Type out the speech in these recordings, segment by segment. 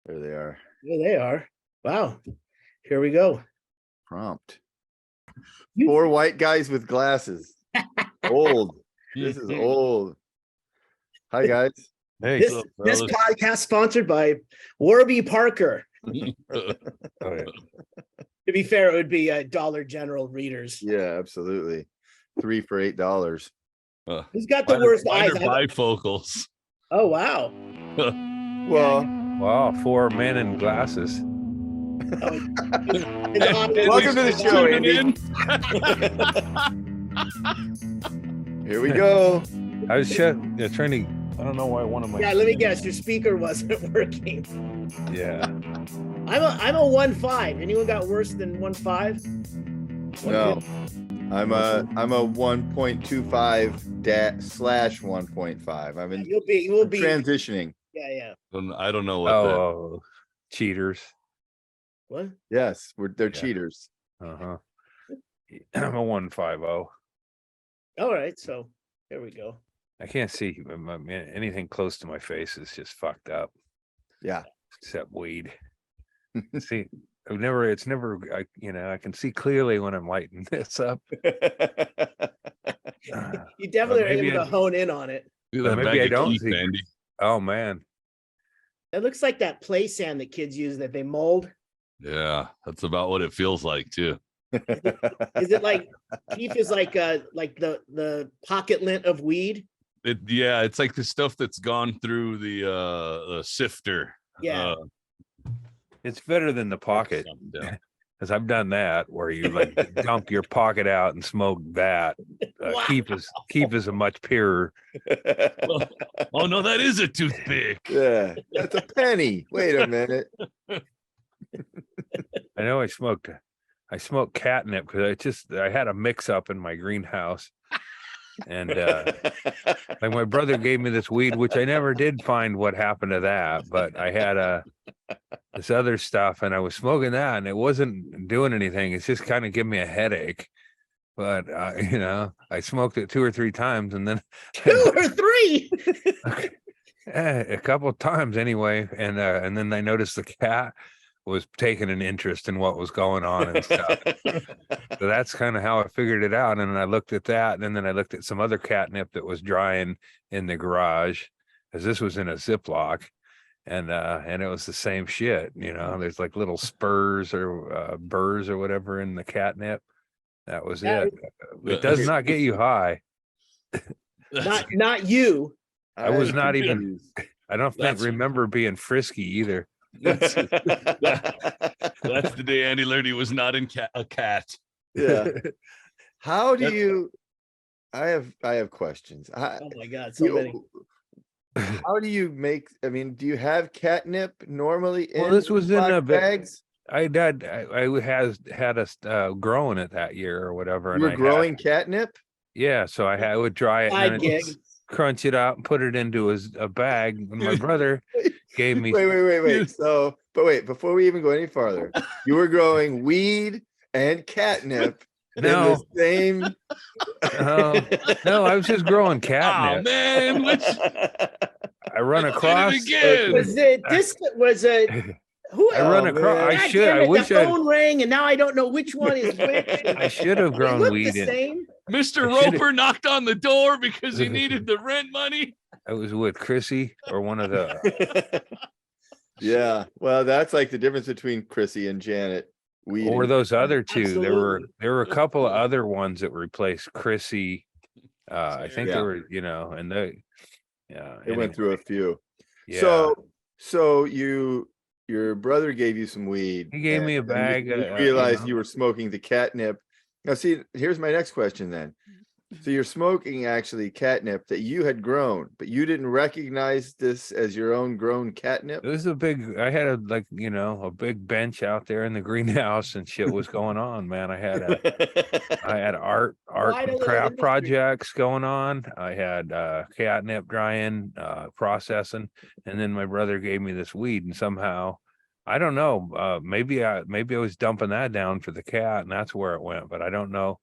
There they are. There they are. Wow. Here we go. Prompt. 4 white guys with glasses. Old. This is old. Hi, guys. Hey, This podcast sponsored by Warby Parker. oh, yeah. To be fair, it would be Dollar General readers. Yeah, absolutely. 3 for $8. Who's got the worst eyes? Bifocals. Oh, wow. Well, Wow, 4 men in glasses. welcome to the show, Andy. Here we go. I was trying to. I don't know why one of my. Yeah, let me guess. Your speaker wasn't working. Yeah. I'm a 1.5. Anyone got worse than 1.5? No, I'm a 1.25/1.5. I'm in. You'll be transitioning. Yeah. I don't know what cheaters. What? Yes, they're cheaters. I'm a 1.50. All right, so there we go. I can't see anything close to my face is just fucked up. Yeah, except weed. See, it's never. I can see clearly when I'm lighting this up. You definitely are able to hone in on it. Maybe I don't see. Andy. Oh man, it looks like that play sand that kids use that they mold. Yeah, that's about what it feels like too. Is it like Keith is like the pocket lint of weed? It's like the stuff that's gone through the sifter. Yeah, it's better than the pocket, because I've done that where you like dump your pocket out and smoke that. Wow. Keep is a much purer. Oh no, that is a toothpick. Yeah, that's a penny. Wait a minute. I know I smoked catnip because I had a mix up in my greenhouse. And like my brother gave me this weed, which I never did find what happened to that, but I had this other stuff and I was smoking that and it wasn't doing anything. It's just kind of giving me a headache. But I smoked it 2 or 3 times and then 2 or 3 a couple of times anyway. And then I noticed the cat was taking an interest in what was going on and stuff. So that's kind of how I figured it out. And I looked at that, and then I looked at some other catnip that was drying in the garage, because this was in a Ziploc, and it was the same shit. There's like little spurs or burrs or whatever in the catnip. That was it. It does not get you high. Not you. I was not even. I don't remember being frisky either. That's the day Andy learned he was not a cat. Yeah. How do you? I have questions. Oh my God, so many. How do you make? I mean, do you have catnip normally? Well, this was in a bags. I had us growing it that year or whatever. You were growing catnip. Yeah, so I would dry it and then crunch it out and put it into a bag. And my brother gave me. Wait. So, but before we even go any farther, you were growing weed and catnip. No, in the same. No, I was just growing catnip. Oh man, I run across. Was it? Who I run across. I wish the phone rang, and now I don't know which one is which. I should have grown weed in. Mr. Roper knocked on the door because he needed the rent money. I was with Chrissy or one of the. Yeah, well, that's like the difference between Chrissy and Janet. Or those other two. Absolutely. There were a couple of other ones that replaced Chrissy. I think they were, and they. Yeah, it went through a few. Yeah. So your brother gave you some weed. He gave me a bag. You realized you were smoking the catnip. Now, see, here's my next question then. So you're smoking actually catnip that you had grown, but you didn't recognize this as your own grown catnip? It was I had a big bench out there in the greenhouse and shit was going on, man. I had art and craft projects going on. I had catnip drying, processing, and then my brother gave me this weed, and somehow, I don't know, maybe I was dumping that down for the cat and that's where it went, but I don't know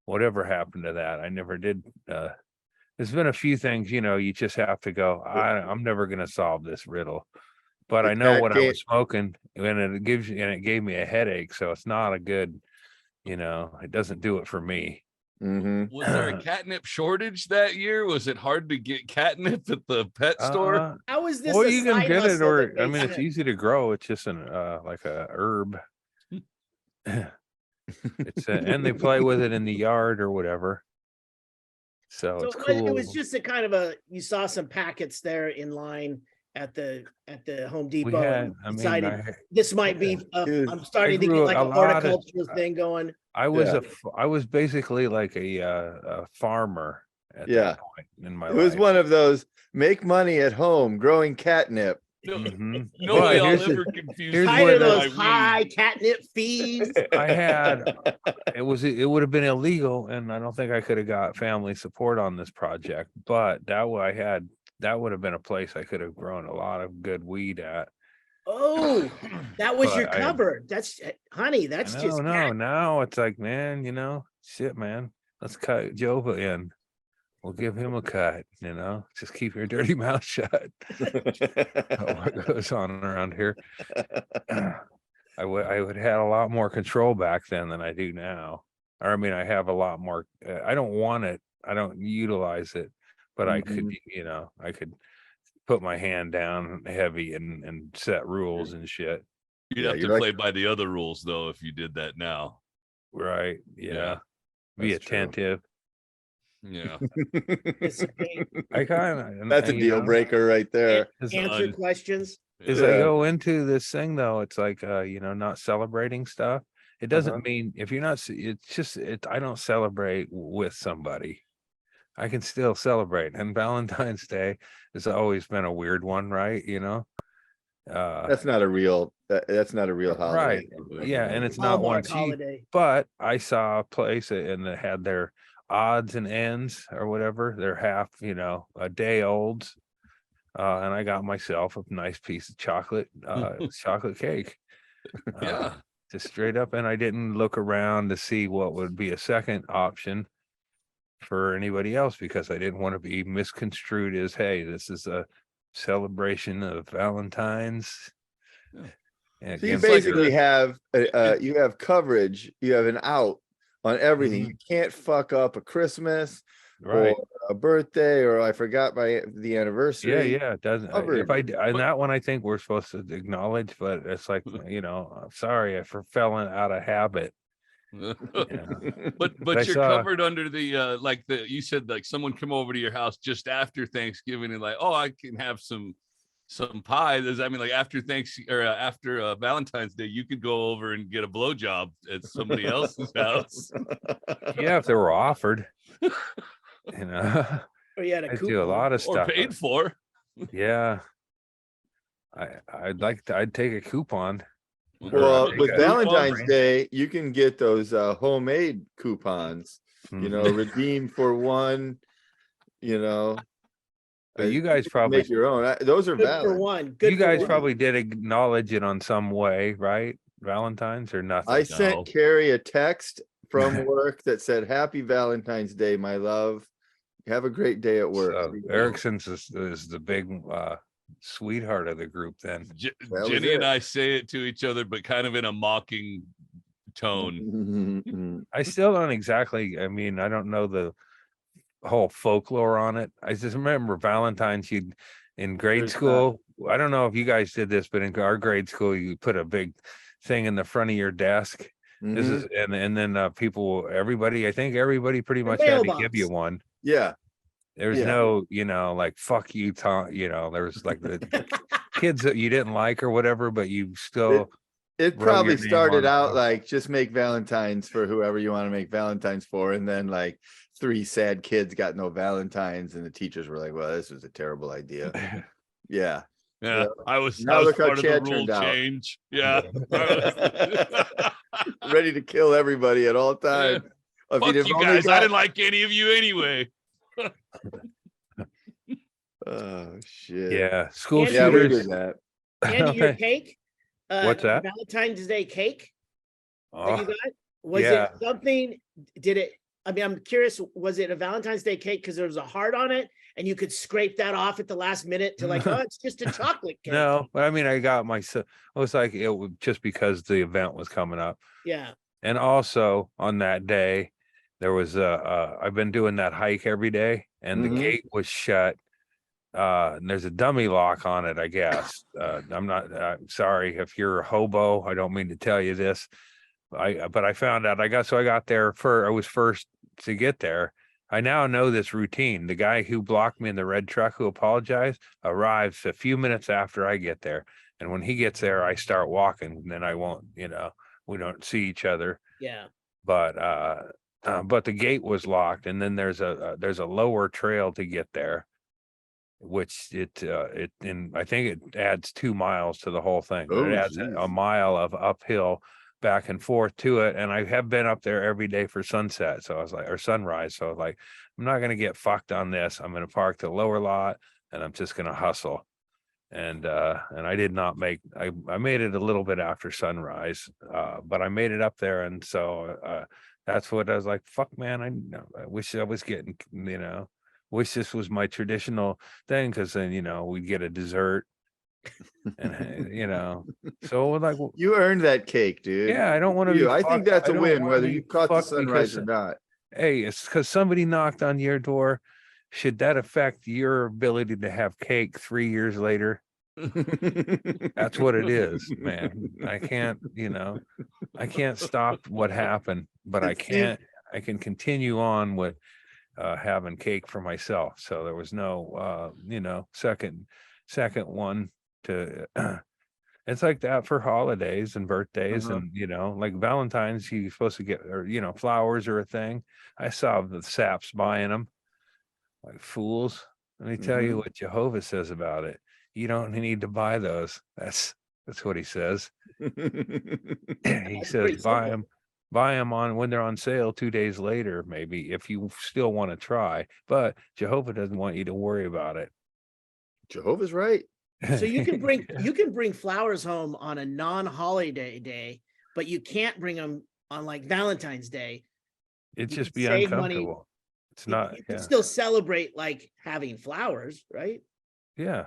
whatever happened to that. I never did. There's been a few things, you just have to go, I'm never going to solve this riddle. but The I know cat what I can't- was smoking, and it gives you, and it gave me a headache. So it's not a good, it doesn't do it for me. Mhm. Was there a catnip shortage that year? Was it hard to get catnip at the pet store? How is this Well, a you can side get it, hustle or that I makes mean, it's sense? easy to grow. It's just an like a herb. And they play with it in the yard or whatever. So it's it cool. was just a kind of you saw some packets there in line at the Home Depot and decided this might be I'm starting to get like a horticultural thing going. I was basically like a farmer at that point in my life. It was one of those make money at home growing catnip. Mhm. Nobody But will here's ever the- confuse here's me Tired of what with those my high weed. catnip fees. I had it would have been illegal, and I don't think I could have got family support on this project, but that would have been a place I could have grown a lot of good weed at. Oh, that was your But I- cover. That's honey. That's just no, now it's like, man, shit, man, let's cut Jova in. We'll give him a cut, just keep your dirty mouth shut. What goes on around here? I would have a lot more control back then than I do now. Or I mean, I have a lot more. I don't want it. I don't utilize it, but I could, I could put my hand down heavy and set rules and shit. You'd Yeah, have to you're like- play by the other rules though if you did that now. Right? Yeah. Be That's true. attentive. Yeah. I kind of. That's a deal breaker right there. answer questions. As I go into this thing though, it's like not celebrating stuff. It doesn't mean if you're not, it's just I don't celebrate with somebody. I can still celebrate, and Valentine's Day has always been a weird one, right? That's not a real holiday. Right. Yeah, and it's not one cheap. Holiday. But I saw a place and it had their odds and ends or whatever. They're half, a day olds. And I got myself a nice piece of chocolate, chocolate cake. Yeah. Just straight up. And I didn't look around to see what would be a second option for anybody else because I didn't want to be misconstrued as, hey, this is a celebration of Valentine's. So you basically have you have coverage, you have an out on everything. You can't fuck up a Christmas right, or a birthday, or I forgot the anniversary. yeah, it doesn't. If I and that one I think we're supposed to acknowledge, but it's like, I'm sorry, I fell out of habit. But I you're saw- covered under the you said like someone come over to your house just after Thanksgiving and like, oh, I can have some pie. Does that mean like after after Valentine's Day you could go over and get a blowjob at somebody else's house? Yeah, if they were offered. Or you had a I do a coupon. lot of Or stuff. paid for? Yeah. I'd take a coupon. Well, Take with a Valentine's coupon. Day, you can get those homemade coupons, Mhm. redeem for one, But you guys can probably make your own. Those are Good for valid. one. Good you for guys one. probably did acknowledge it on some way, right? Valentine's or nothing. I sent No. Carrie a text from work that said, "Happy Valentine's Day, my love. Have a great day at work." So Erickson's is the big sweetheart of the group then. That was Jenny and it. I say it to each other, but kind of in a mocking tone. I still don't exactly, I mean, I don't know the whole folklore on it. I just remember Valentine's, in grade There's school. I don't know if you guys did this, but in our grade school, you put a big thing in the front of your desk. This Mhm. is and then I think everybody pretty much had to mailbox. give you one. Yeah. There's Yeah. no, like, fuck you, Tom, there was like the kids that you didn't like or whatever, but you still, It wrote probably your name started on out top. like just make Valentines for whoever you want to make Valentines for, and then like 3 sad kids got no Valentines, and the teachers were like, "Well, this was a terrible idea." Yeah. Yeah, I was Now part look how of the Chad rule turned out. change. Yeah. Ready to kill everybody at all times. If Fuck you'd have you only guys. I got- didn't like any of you anyway. Oh shit. yeah, school And- Yeah, we shooters. did that. Andy, your cake. What's that? Valentine's Day cake that you Oh, got. Was yeah. it something? Did it? I mean, I'm curious. Was it a Valentine's Day cake because there was a heart on it, and you could scrape that off at the last minute to like, oh, it's just a chocolate cake. No, but I mean, I got my, it was like, it was just because the event was coming up. Yeah. And also on that day, there was I've been doing that hike every day, and the gate was shut. And there's a dummy lock on it, I guess. I'm not sorry if you're a hobo. I don't mean to tell you this. But I found out I got there I was first to get there. I now know this routine. The guy who blocked me in the red truck who apologized arrives a few minutes after I get there. And when he gets there, I start walking, and then I won't, we don't see each other. Yeah. But the gate was locked, and then there's a lower trail to get there, which I think it adds 2 miles to the whole thing. Oh, it adds a mile of uphill back and forth to it, and I have been up there every day for sunset. So I was like, or sunrise. So I was like, I'm not gonna get fucked on this. I'm gonna park the lower lot, and I'm just gonna hustle. And I did not make. I made it a little bit after sunrise, but I made it up there, and so that's what I was like. Fuck, man! I wish I was getting, wish this was my traditional thing, because then we'd get a dessert, and so like, you earned that cake, dude. Yeah, I don't want to. I think that's a win, whether you caught the sunrise or not. Hey, it's because somebody knocked on your door. Should that affect your ability to have cake 3 years later? That's what it is, man. I can't stop what happened, but I can continue on with having cake for myself. So there was no second one to it's like that for holidays and birthdays. And like Valentine's, you're supposed to get, or flowers are a thing. I saw the saps buying them like fools. Let me tell you what Jehovah says about it. You don't need to buy those. That's what he says. He says buy them on when they're on sale 2 days later, maybe, if you still want to try. But Jehovah doesn't want you to worry about it. Jehovah's right. So you can bring flowers home on a non-holiday day, but you can't bring them on like Valentine's Day. It'd just be uncomfortable. Money. It's not. You can still celebrate like having flowers, right? Yeah.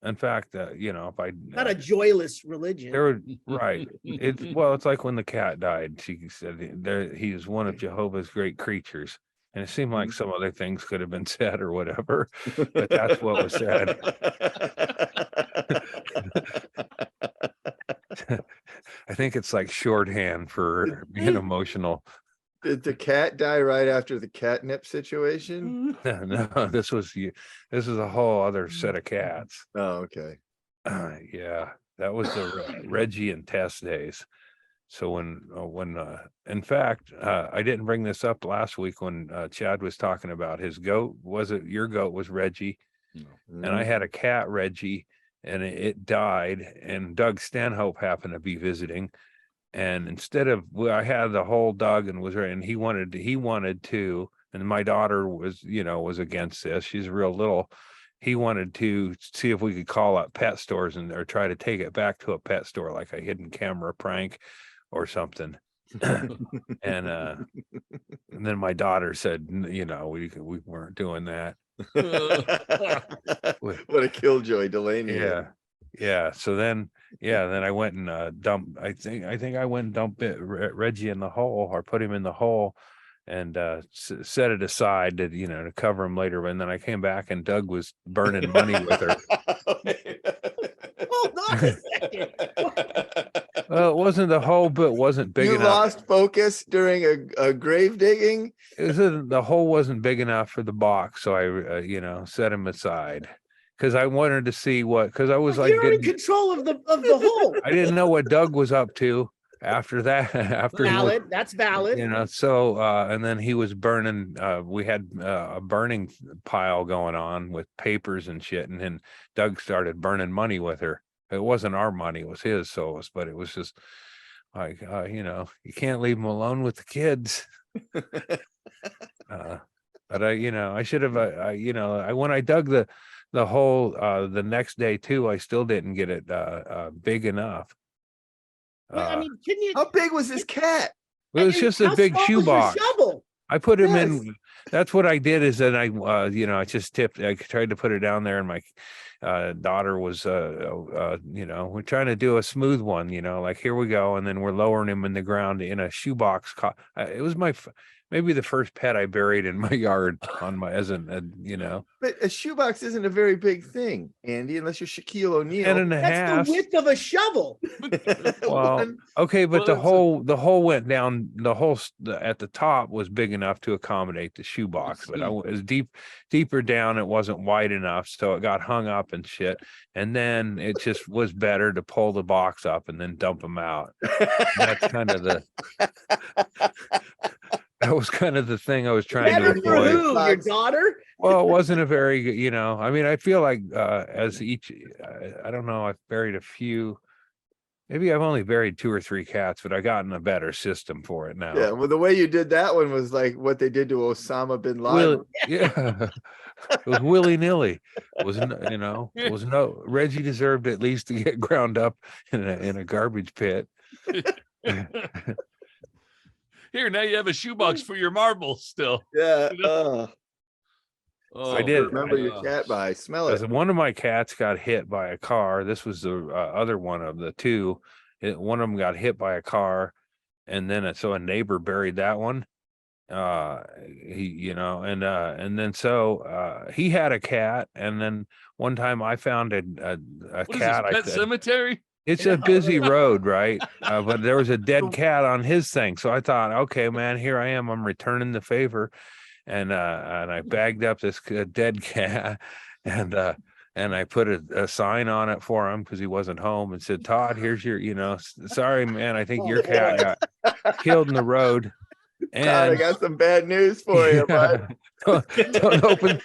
In fact, if I not a joyless religion. Right. It's like when the cat died. She said he is one of Jehovah's great creatures. And it seemed like some other things could have been said or whatever, but that's what was said. I think it's like shorthand for being emotional. Did the cat die right after the catnip situation? No, this was a whole other set of cats. Oh, okay. Yeah, that was the Reggie and Tess days. So when in fact, I didn't bring this up last week when Chad was talking about his goat. Your goat was Reggie? And I had a cat, Reggie, and it died, and Doug Stanhope happened to be visiting. And instead of, I had the whole Doug and he wanted to, and my daughter was against this. She's real little. He wanted to see if we could call up pet stores or try to take it back to a pet store, like a hidden camera prank or something. And then my daughter said, we weren't doing that. What a killjoy Delaney. Yeah. So then I went and dumped. I think I went and dumped Reggie in the hole, or put him in the hole, and set it aside to cover him later. And then I came back and Doug was burning money with her. Hold on a second. Well, it wasn't the hole, but wasn't big enough. You lost focus during a grave digging. The hole wasn't big enough for the box, so I set him aside. Because I wanted to see because I was like, you're in control of the hole. I didn't know what Doug was up to after that. That's valid. So and then he was burning. We had a burning pile going on with papers and shit, and then Doug started burning money with her. It wasn't our money; it was his. But it was just like, you can't leave him alone with the kids. But I should have. When I dug the hole the next day too, I still didn't get it big enough. How big was this cat? It was just a big shoebox. I put him in. that's what I did is that I I just I tried to put it down there, and my daughter was we're trying to do a smooth one, like here we go, and then we're lowering him in the ground in a shoebox. It was maybe the first pet I buried in my yard on my But a shoebox isn't a very big thing, Andy, unless you're Shaquille O'Neal. 10 and a That's half. the width of a shovel. Well, okay, but the hole went down. The hole at the top was big enough to accommodate the shoebox, but it was deeper down. It wasn't wide enough, so it got hung up and shit. And then it just was better to pull the box up and then dump them out. That's kind of that was kind of the thing I was trying to avoid. For who? Your daughter? Well, it wasn't a very good, I mean, I feel like as each, I don't know, I've buried a few. Maybe I've only buried 2 or 3 cats, but I gotten a better system for it now. Yeah, well, the way you did that one was like what they did to Osama bin Laden. Yeah, it was willy-nilly. It was it was Reggie deserved at least to get ground up in a garbage pit. Here, now you have a shoebox for your marbles still. Yeah. I did. Remember your cat by smell it. One of my cats got hit by a car. This was the other one of the two. One of them got hit by a car, and then so a neighbor buried that one. He, and then so he had a cat, and then one time I found a What cat. Is this, Pet Cemetery? It's a busy road, right? But there was a dead cat on his thing. So I thought, okay, man, here I am. I'm returning the favor. And I bagged up this dead cat and I put a sign on it for him because he wasn't home and said, Todd, here's your, sorry, man, I think your cat got killed in the road. And Todd, I got some bad news for you, bud. Don't open.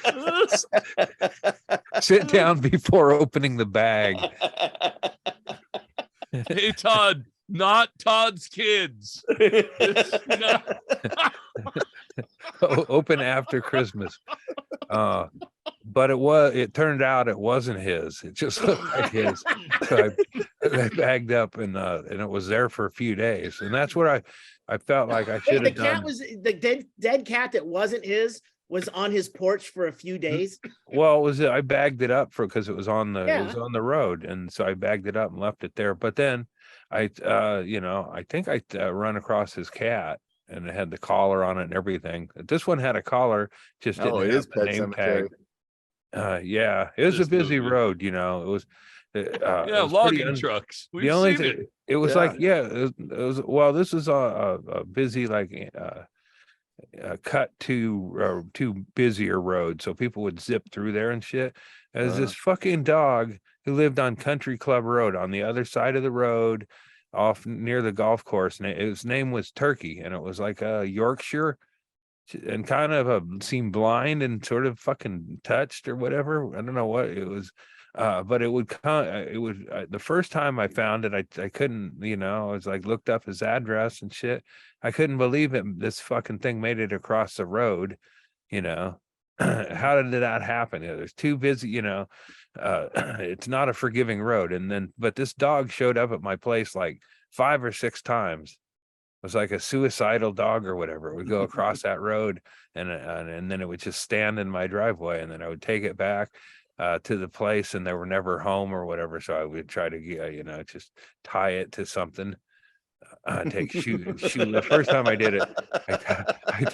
Sit down before opening the bag. Hey, Todd, not Todd's kids. Open after Christmas. But it turned out it wasn't his. It just looked like his. So I bagged up and it was there for a few days. And that's what I felt like I should have done. Cat was the dead cat that wasn't his was on his porch for a few days. Well, I bagged it up because it was on the road, and so I bagged it up and left it there. But then I think I run across his cat, and it had the collar on it and everything. This one had a collar, just didn't have the name tag. Yeah, it was a busy road. It was. It was logging trucks. The only thing it was like, it was. Well, this is a busy cut to busier road, so people would zip through there and shit. There's this fucking dog who lived on Country Club Road on the other side of the road, off near the golf course, and his name was Turkey, and it was like a Yorkshire, and kind of seemed blind and sort of fucking touched or whatever. I don't know what it was. But it would come. It would. The first time I found it, I couldn't. I was like looked up his address and shit. I couldn't believe it. This fucking thing made it across the road. How did that happen? It was too busy. It's not a forgiving road. But this dog showed up at my place like 5 or 6 times. It was like a suicidal dog or whatever. It would go across that road, and then it would just stand in my driveway, and then I would take it back to the place, and they were never home or whatever. So I would try to, just tie it to something. Take shoe. The first time I did it, I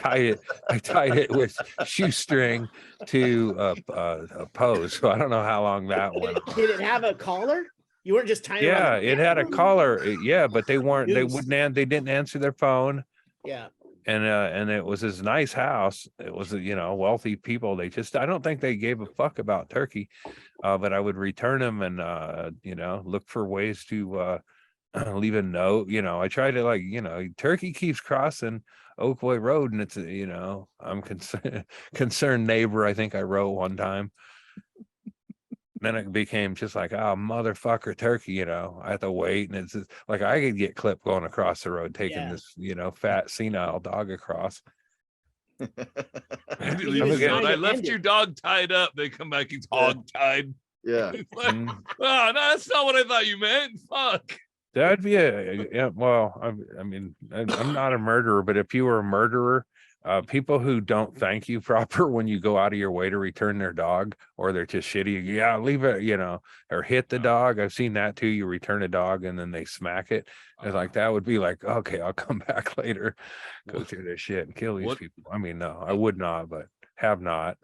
tied it with shoestring to a post. So I don't know how long that went. Did it have a collar? You weren't just tying. Yeah, it had a collar. Yeah, but they didn't answer their phone. Yeah. And it was his nice house. It was, wealthy people. I don't think they gave a fuck about Turkey, but I would return him and, look for ways to leave a note. I try to Turkey keeps crossing Oakwood Road, and it's, I'm concerned neighbor, I think I wrote one time. Then it became just like, oh, motherfucker, Turkey, I have to wait. And it's just, like, I could get clipped going across the road, taking this, fat senile dog across. I left your dog tied up. They come back, he's hog tied. Yeah. Like, oh, no, that's not what I thought you meant. Fuck. That'd be I'm not a murderer, but if you were a murderer, People who don't thank you proper when you go out of your way to return their dog, or they're just shitty. Yeah, leave it, or hit the dog. I've seen that too. You return a dog and then they smack it. It's like, that would be like, okay, I'll come back later, go through this shit and kill these people. I mean, no, I would not, but have not.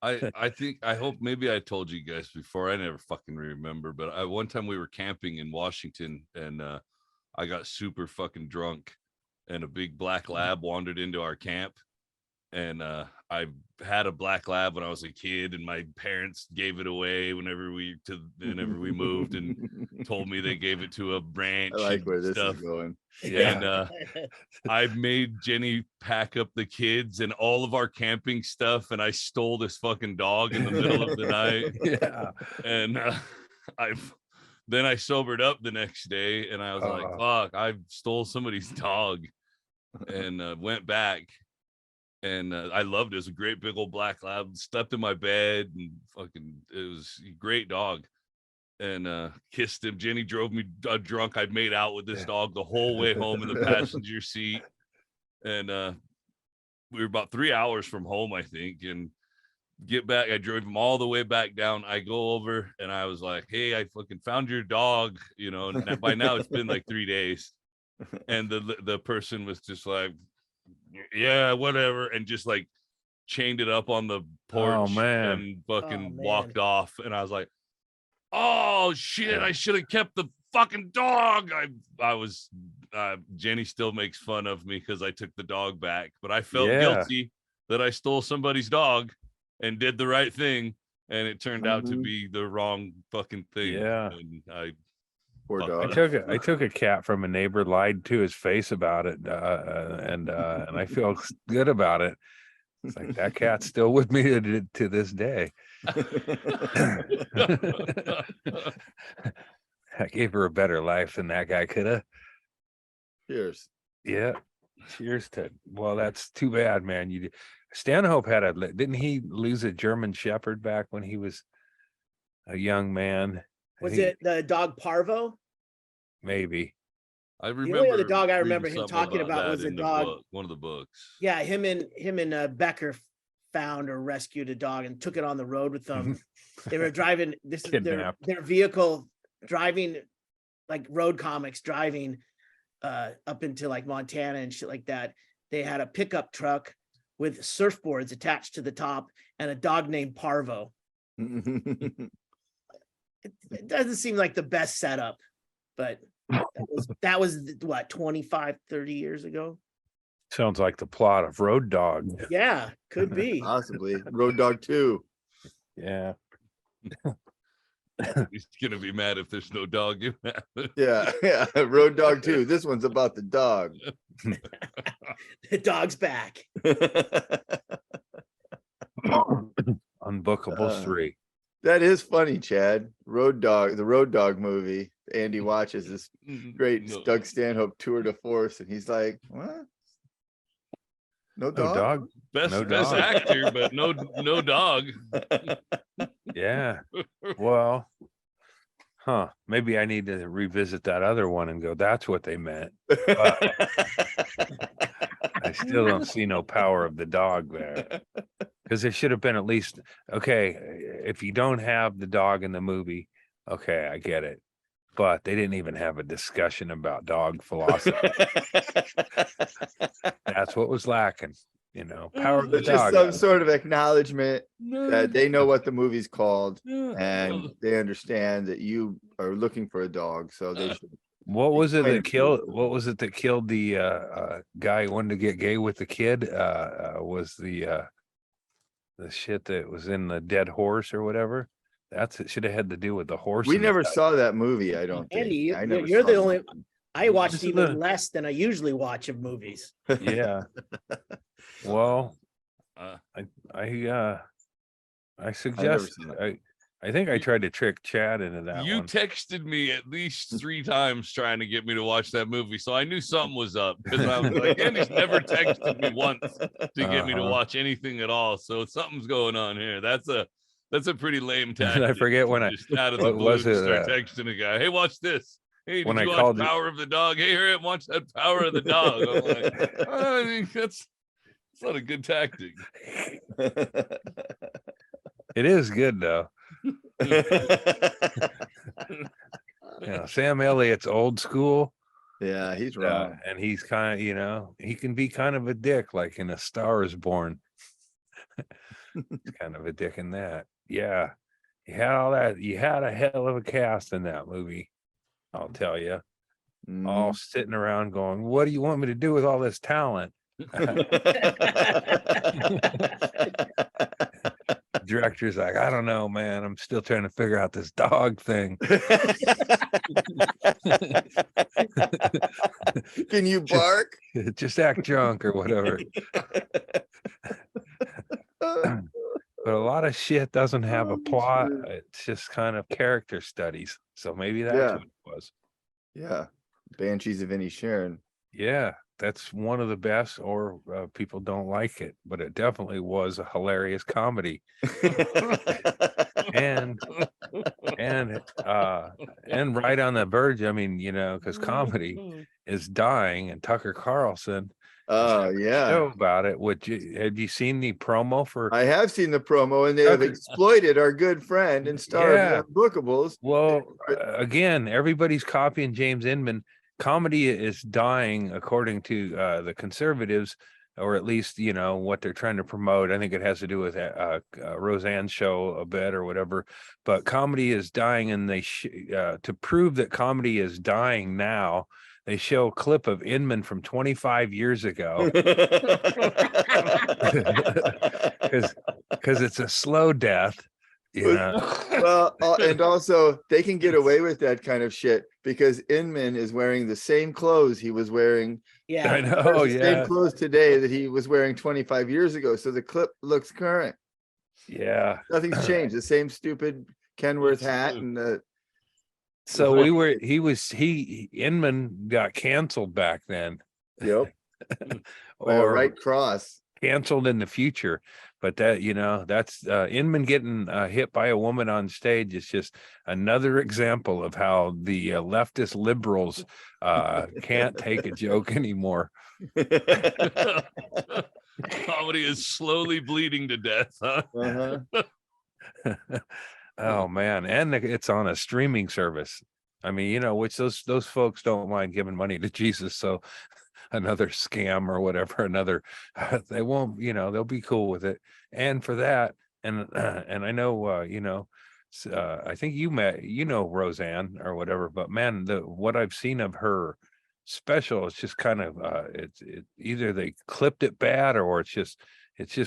I hope maybe I told you guys before. I never fucking remember, but one time we were camping in Washington and I got super fucking drunk and a big black lab wandered into our camp. And I had a black lab when I was a kid, and my parents gave it away whenever we moved, and told me they gave it to a branch. I like where this stuff. is going. Yeah. And I made Jenny pack up the kids and all of our camping stuff, and I stole this fucking dog in the middle of the night. Yeah. And then I sobered up the next day, and I was like, fuck, I stole somebody's dog. And went back. And I loved it. It was a great big old black lab. Slept in my bed and fucking, it was a great dog. And kissed him. Jenny drove me drunk. I made out with this dog the whole way home in the passenger seat. And we were about 3 hours from home, I think. And get back, I drove him all the way back down. I go over and I was like, hey, I fucking found your dog, and by now it's been like 3 days. And the person was just like, yeah, whatever, and just like chained it up on the porch and fucking walked off. And I was like, oh shit, I should have kept the fucking dog. I was Jenny still makes fun of me because I took the dog back, but I felt guilty that I stole somebody's dog and did the right thing, and it turned out to be the wrong fucking thing. And Poor dog. I took a cat from a neighbor, lied to his face about it, and I feel good about it. It's like, that cat's still with me to this day. I gave her a better life than that guy could have. Cheers. Yeah. Cheers to. Well, that's too bad, man. Stanhope didn't he lose a German Shepherd back when he was a young man? Was it the dog Parvo? Maybe. I remember the only other dog I remember him talking about was a dog. One of the books. Yeah, him and Becker found or rescued a dog and took it on the road with them. They were driving. This is their vehicle driving, like road comics driving up into like Montana and shit like that. They had a pickup truck with surfboards attached to the top and a dog named Parvo. It doesn't seem like the best setup, but that was what, 25, 30 years ago. Sounds like the plot of Road Dog. Yeah, could be. Possibly. Road Dog 2. Yeah. He's gonna be mad if there's no dog in that. Yeah. Road Dog 2. This one's about the dog. The dog's back. Unbookables 3. That is funny, Chad. Road Dog, the Road Dog movie. Andy watches this great Doug Stanhope tour de force, and he's like, "What? No dog? Best No best dog. actor, but no dog." Yeah. Well, maybe I need to revisit that other one and go, that's what they meant. But I still don't see no power of the dog there. Because there should have been at least, okay, if you don't have the dog in the movie, okay, I get it. But they didn't even have a discussion about dog philosophy. That's what was lacking, power of the There's just dog. some sort of acknowledgement that they know what the movie's called and they understand that you are looking for a dog. So they should. What was it that killed the guy who wanted to get gay with the kid? Was the shit that was in the dead horse or whatever? It should have had to do with the horse. We never saw that movie, I don't think. Andy, I you're the only. I watched even less than I usually watch of movies. Yeah. Well, I suggest. I think I tried to trick Chad into that. You one. texted me at least 3 times trying to get me to watch that movie, so I knew something was up because I was like, Andy's never texted me once to get me to watch anything at all. So something's going on here. That's a pretty lame tactic. I forget when just out of the blue start texting a guy. Hey, watch this. Hey, did you watch Power of the Dog? Hey, hurry up, watch that Power of the Dog. I'm like, I think It's not a good tactic. It is good though. Sam Elliott's old school. Yeah, he's wrong. And he's kind of, he can be kind of a dick, like in A Star Is Born. He's kind of a dick in that. Yeah. You had all that. You had a hell of a cast in that movie. I'll tell you. All sitting around going, what do you want me to do with all this talent? Director's like, I don't know, man. I'm still trying to figure out this dog thing. Can you bark? Just act drunk or whatever. But a lot of shit doesn't have a plot. It's just kind of character studies. So maybe that's what it was. Yeah. Banshees of Inisherin. Yeah, that's one of the best, or people don't like it, but it definitely was a hilarious comedy. and right on the verge. I mean, because comedy is dying, and Tucker Carlson. Oh yeah, show about it. Have you seen the promo for? I have seen the promo, and they have exploited our good friend and star of Unbookables. Well, again, everybody's copying James Inman. Comedy is dying, according to the conservatives, or at least what they're trying to promote. I think it has to do with Roseanne's show a bit or whatever. But comedy is dying, and they to prove that comedy is dying now, they show a clip of Inman from 25 years ago. Because it's a slow death. Well, and also they can get away with that kind of shit because Inman is wearing the same clothes he was wearing. Yeah, I know. Same clothes today that he was wearing 25 years ago. So the clip looks current. Yeah, nothing's changed. The same stupid Kenworth hat and the. So Inman got canceled back then. Yep. Or right cross. Canceled in the future. But that, that's Inman getting hit by a woman on stage is just another example of how the leftist liberals can't take a joke anymore. Comedy is slowly bleeding to death. Huh? Oh man, and it's on a streaming service. I mean, which those folks don't mind giving money to Jesus. So another scam or whatever, they won't, they'll be cool with it. And for that, and I know, I think you met, Roseanne or whatever, but man, what I've seen of her special, it's just kind of, it's either they clipped it bad or it's just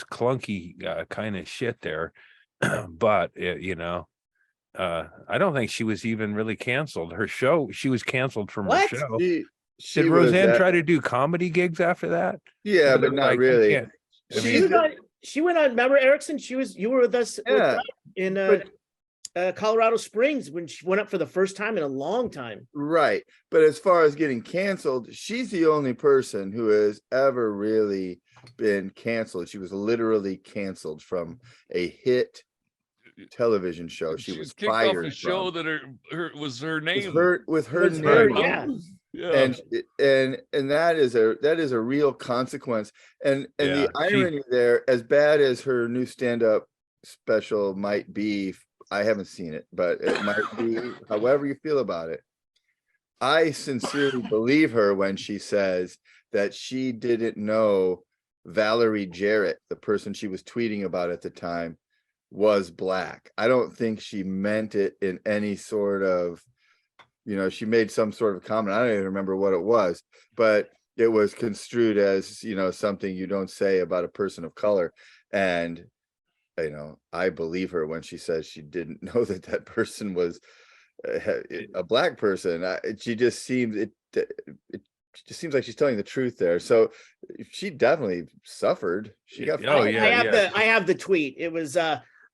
clunky kind of shit there. But I don't think she was even really canceled. Her show, she was canceled from her show. Did Roseanne try to do comedy gigs after that? Yeah, but not really. She went on. Remember Erickson? You were with us in Colorado Springs when she went up for the first time in a long time. Right, but as far as getting canceled, she's the only person who has ever really been canceled. She was literally canceled from a hit television show. She was kicked fired off a show that was her name. With her name. Yeah. And that is a real consequence. And the irony there, as bad as her new stand-up special might be, I haven't seen it, but it might be however you feel about it. I sincerely believe her when she says that she didn't know Valerie Jarrett, the person she was tweeting about at the time, was black. I don't think she meant it in any sort of, she made some sort of comment. I don't even remember what it was, but it was construed as, something you don't say about a person of color. And, I believe her when she says she didn't know that person was a black person. It just seems like she's telling the truth there. So she definitely suffered. She got. I have the tweet. It was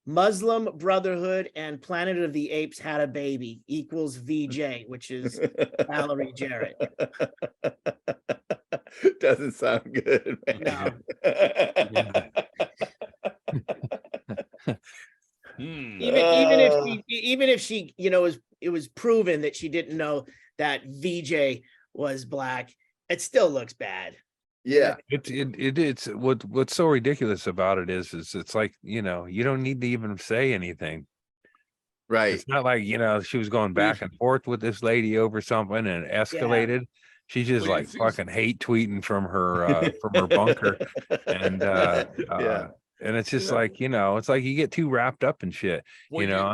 Muslim Brotherhood and Planet of the Apes had a baby equals VJ, which is Valerie Jarrett. Doesn't sound good, man. No. Even if she, it was proven that she didn't know that VJ was black, it still looks bad. Yeah. It's what's so ridiculous about it is it's like, you know, you don't need to even say anything. Right. It's not like, you know, she was going back and forth with this lady over something and it escalated. She's just Well, like fucking hate tweeting from her bunker. And Yeah. and it's just like, you know, it's like you get too wrapped up in shit. Well, You know,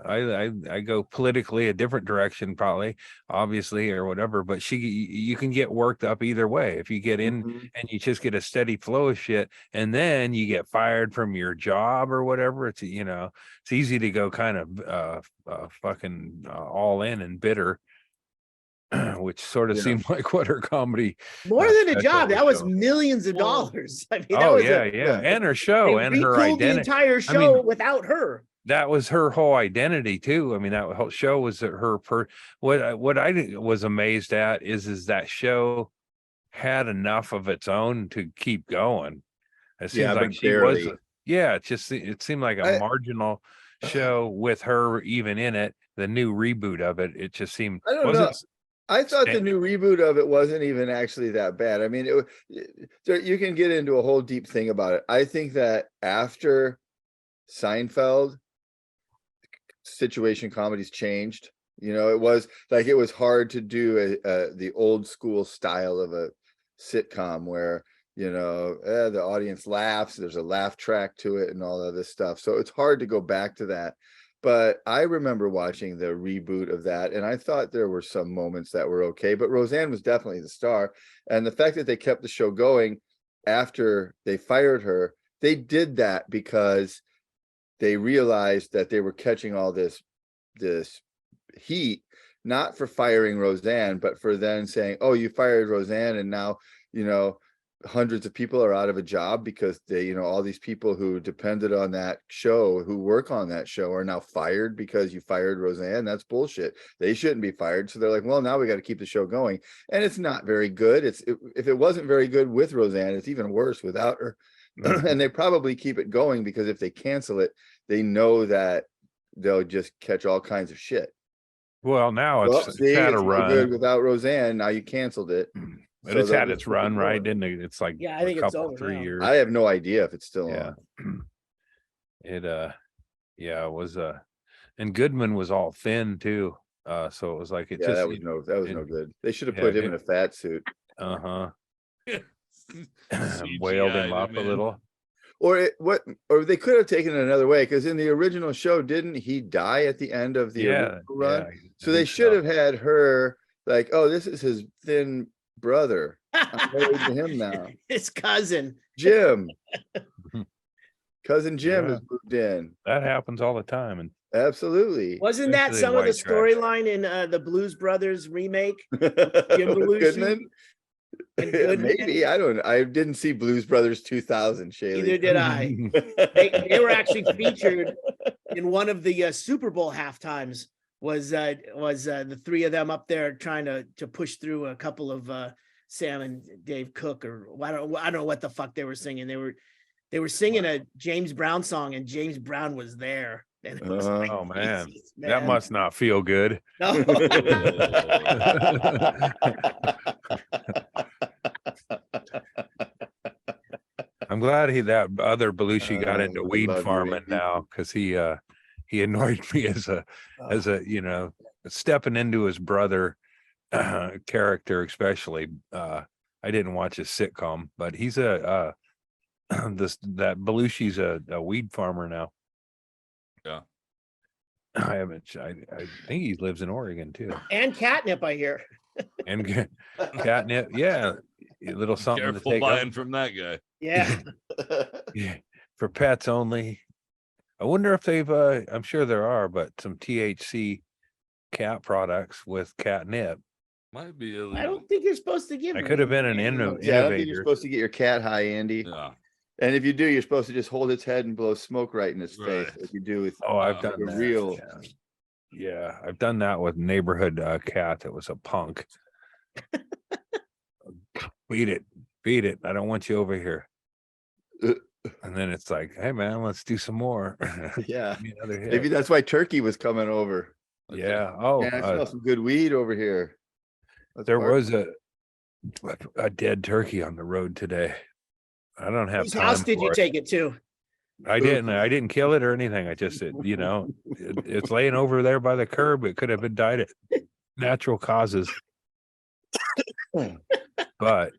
I go politically a different direction, probably, obviously, or whatever, but you can get worked up either way. If you get in Mhm. and you just get a steady flow of shit, and then you get fired from your job or whatever, it's, you know, it's easy to go kind of fucking all in and bitter, which sort of Yeah. seemed like what her comedy More than a special job, that was showing. millions of Well, dollars. I mean, that Oh was yeah, a, yeah, and her they show and her retooled the identity. entire I show mean, without her. that was her whole identity too. I mean, that whole show was what I was amazed at is that show had enough of its own to keep going. It seems Yeah, like but she was, barely. yeah, it seemed like a I- marginal show with her even in it. The new reboot of it, it just seemed I don't know. wasn't. I thought the sta- new reboot of it wasn't even actually that bad. I mean, you can get into a whole deep thing about it. I think that after Seinfeld, situation comedies changed. You know, it was hard to do the old school style of a sitcom where, you know, the audience laughs, there's a laugh track to it and all of this stuff. So it's hard to go back to that. But I remember watching the reboot of that, and I thought there were some moments that were okay, but Roseanne was definitely the star. And the fact that they kept the show going after they fired her, they did that because they realized that they were catching all this heat, not for firing Roseanne, but for then saying, oh, you fired Roseanne, and now, you know, hundreds of people are out of a job because they, you know, all these people who depended on that show, who work on that show, are now fired because you fired Roseanne. That's bullshit. They shouldn't be fired. So they're like, well, now we got to keep the show going. And it's not very good. If it wasn't very good with Roseanne, it's even worse without her. And they probably keep it going because if they cancel it, they know that they'll just catch all kinds of shit. Well, now Well, it's see, had a it's no run. good without Roseanne. Now you canceled it. But So it's they'll had just its keep it run, right? going. Didn't it? It's like Yeah, I think a it's couple, over 3 now. years. I have no idea if it's still Yeah. on. It yeah, it was and Goodman was all thin too. So it was like it Yeah, just that was no good. They should have yeah, put him in a fat suit. uh-huh. CGI Wailed him up him a in. little. Or they could have taken it another way, because in the original show, didn't he die at the end of the original run? Yeah, So they should have had her like, oh, this is his thin brother. I'm married to him now. His cousin. Jim. Cousin Jim Yeah. has moved in. That happens all the time. And Absolutely. Wasn't that Especially some of the white trash. storyline in the Blues Brothers remake? Belushi Goodman? and Yeah, Goodman? maybe. I didn't see Blues Brothers 2000, Neither Chaille. did I. They were actually featured in one of the Super Bowl halftimes. Was the three of them up there trying to push through a couple of Sam and Dave Cook, or I don't know what the fuck they were singing. They were singing a James Brown song, and James Brown was there. And it was like, oh man, Jesus, that man. must not feel good. No. I'm glad that other Belushi got I into weed love you, farming Andy. now, because he annoyed me as a you know, stepping into his brother character, especially. I didn't watch his sitcom, but he's that Belushi's a weed farmer now. Yeah. I think he lives in Oregon too. And catnip, I hear. And catnip, yeah, a little something Careful to take buying up. from that guy. Yeah. Yeah, for pets only. I wonder if they've I'm sure there are, but some THC cat products with catnip. Might be illegal. I don't think you're supposed to give I them. could have been an Yeah, I don't think you're innovator. supposed to get your cat high, Andy. Yeah. And if you do, you're supposed to just hold its head and blow smoke right in its face, Right. like you do with Oh, I've Uh, done a that. real. Yeah, I've done that with neighborhood cat that was a punk. Beat it. I don't want you over here. And then it's like, hey man, let's do some more. Yeah. Give me another hit. Maybe that's why Turkey was coming over. Yeah. Oh, Yeah, I smell some good weed over here. That's there part- was A dead turkey on the road today. I don't have Whose time house did you for it. take it to? I didn't kill it or anything. I just, it's laying over there by the curb. It could have been died at natural causes. But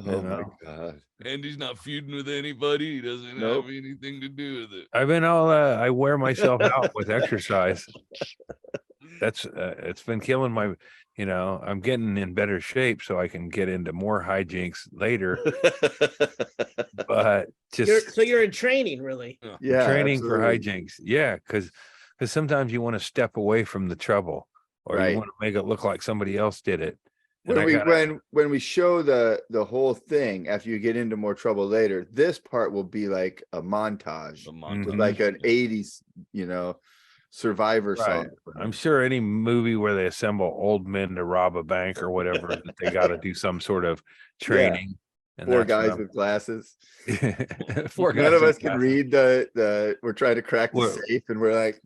Oh my God. And he's not feuding with anybody. He doesn't Nope. have anything to do with it. I've been I wear myself out with exercise. That's it's been killing my, I'm getting in better shape so I can get into more hijinks later. But So you're in training, really. Yeah, training for absolutely. hijinks. Yeah, because sometimes you want to step away from the trouble, or Right. you want to make it look like somebody else did it. And When we show the whole thing after you get into more trouble later, this part will be like a montage, with like an 80s, Survivor song. I'm sure any movie where they assemble old men to rob a bank or whatever, that they got to do some sort of training. And Four guys with glasses. Four guys. None of us can read we're trying to crack the safe, and we're like,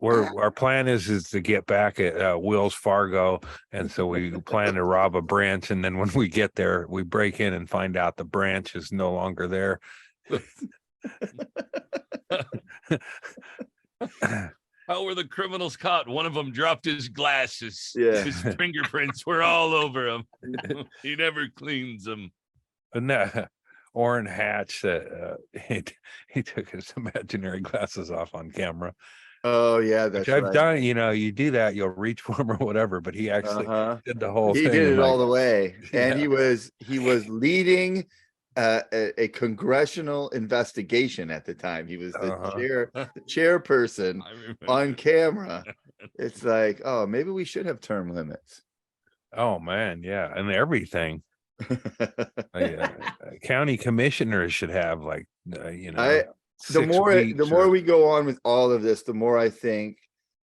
our plan is to get back at Will's Fargo, and so we plan to rob a branch, and then when we get there, we break in and find out the branch is no longer there. How were the criminals caught? One of them dropped his glasses. Yeah. His fingerprints were all over him. He never cleans them. And Orrin Hatch, he took his imaginary glasses off on camera. Oh yeah, that's Which I've right. done. You do that, you'll reach for him or whatever, but he actually did the whole thing. He did it all the way, and Yeah. he was leading a congressional investigation at the time. He was the chairperson on camera. It's like, oh, maybe we should have term limits. Oh man, yeah, and everything. County commissioners should have the more we go on with all of this, the more I think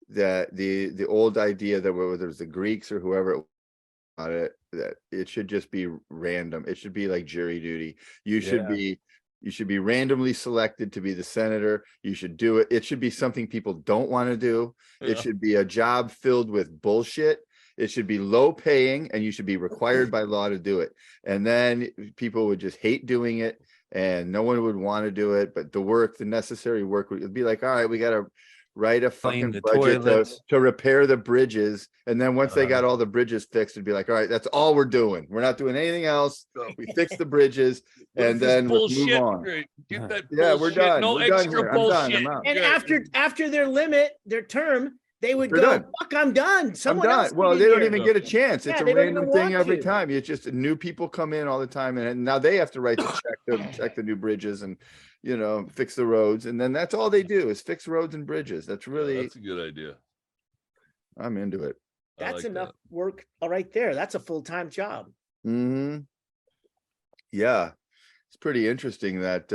that the old idea that whether it's the Greeks or whoever on it, that it should just be random. It should be like jury duty. You should be randomly selected to be the senator. You should do it. It should be something people don't want to do. It should be a job filled with bullshit. It should be low paying, and you should be required by law to do it. And then people would just hate doing it, and no one would want to do it. But the necessary work would be like, all right, we got to write a fucking budget to repair the bridges. And then once they got all the bridges fixed, it'd be like, all right, that's all we're doing. We're not doing anything else. We fix the bridges, and then let's move on. Get that we're done. No we're extra done bullshit. And after their term, they would go, done. fuck, I'm done. I'm done. Well, they don't even get a chance. It's a they don't random even thing want every to. time. It's just new people come in all the time, and now they have to write the check to check the new bridges and fix the roads, and then that's all they do is fix roads and bridges. That's really that's a good idea. I'm into it. That's like enough that. work right there. That's a full-time job. Yeah, it's pretty interesting that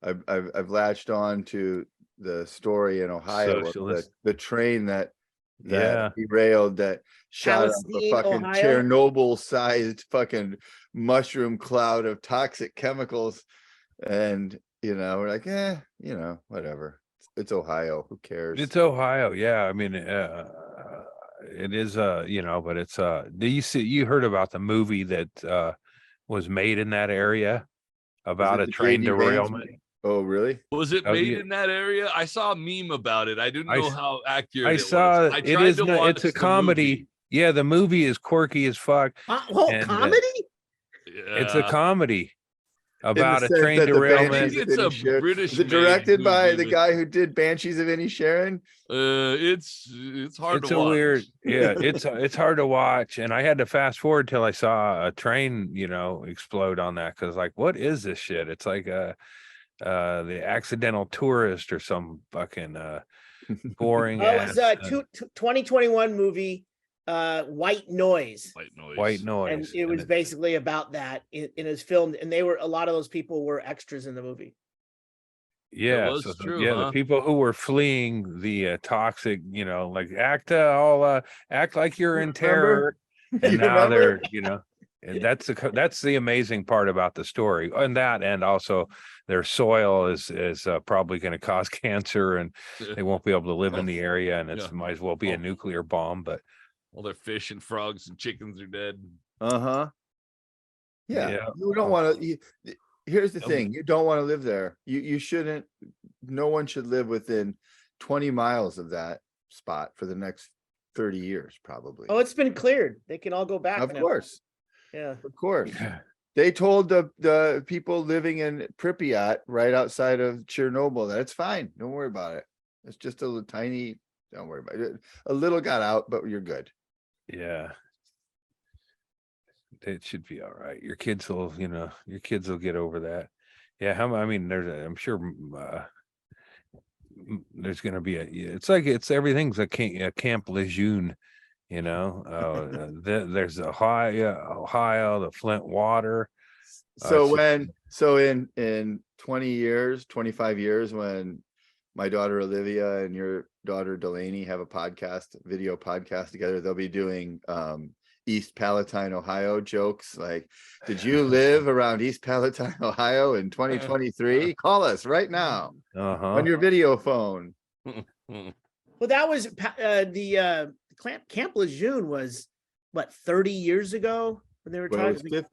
I've latched on to the story in Ohio of the train that derailed, that shot up a fucking Chernobyl-sized fucking mushroom cloud of toxic chemicals, and we're like, whatever. It's Ohio. Who cares? It's Ohio. Yeah, I mean, it is. But it's. Do you heard about the movie that was made in that area about a train derailment? Oh, really? Was it made in that area? I saw a meme about it. I didn't know how accurate I it saw was. it's a comedy. Movie. Yeah, the movie is quirky as fuck. Comedy? It's a comedy about a sense train that the derailment. Banshees of It's a British. Is it directed by the movie, guy who did Banshees of Inisherin? It's hard It's to a watch. weird, yeah. It's hard to watch, and I had to fast forward till I saw a train, explode on that, because like, what is this shit? It's like the Accidental Tourist or some fucking boring. It was a 2021 movie, White Noise. White Noise. And it was basically about that. It was filmed, and a lot of those people were extras in the movie. Yeah, true, the people who were fleeing the toxic, like act like you're in terror, and now they're, and that's the amazing part about the story, and also their soil is probably going to cause cancer, and they won't be able to live in the area, and it might as well be a nuclear bomb. But all their fish and frogs and chickens are dead. Uh-huh. Yeah, Yeah. you don't want to. Here's the Um, thing: you don't want to live there. You shouldn't. No one should live within 20 miles of that spot for the next 30 years, probably. Oh, it's been cleared. They can all go back Of now. course, Yeah. of course. They told the people living in Pripyat right outside of Chernobyl that it's fine. Don't worry about it. It's just a little tiny. Don't worry about it. A little got out, but you're good. Yeah. It should be all right. Your kids will, your kids will get over that. Yeah. I mean, I'm sure there's going to be it's everything's a Camp Lejeune, there's Ohio, the Flint water. So in 20 years, 25 years, when my daughter Olivia and your daughter Delaney have a video podcast together, they'll be doing East Palatine, Ohio jokes like, did you live around East Palatine, Ohio in 2023? Call us right now on your video phone. Well, that was the Camp Lejeune was what, 30 years ago when they were Well, it talking. was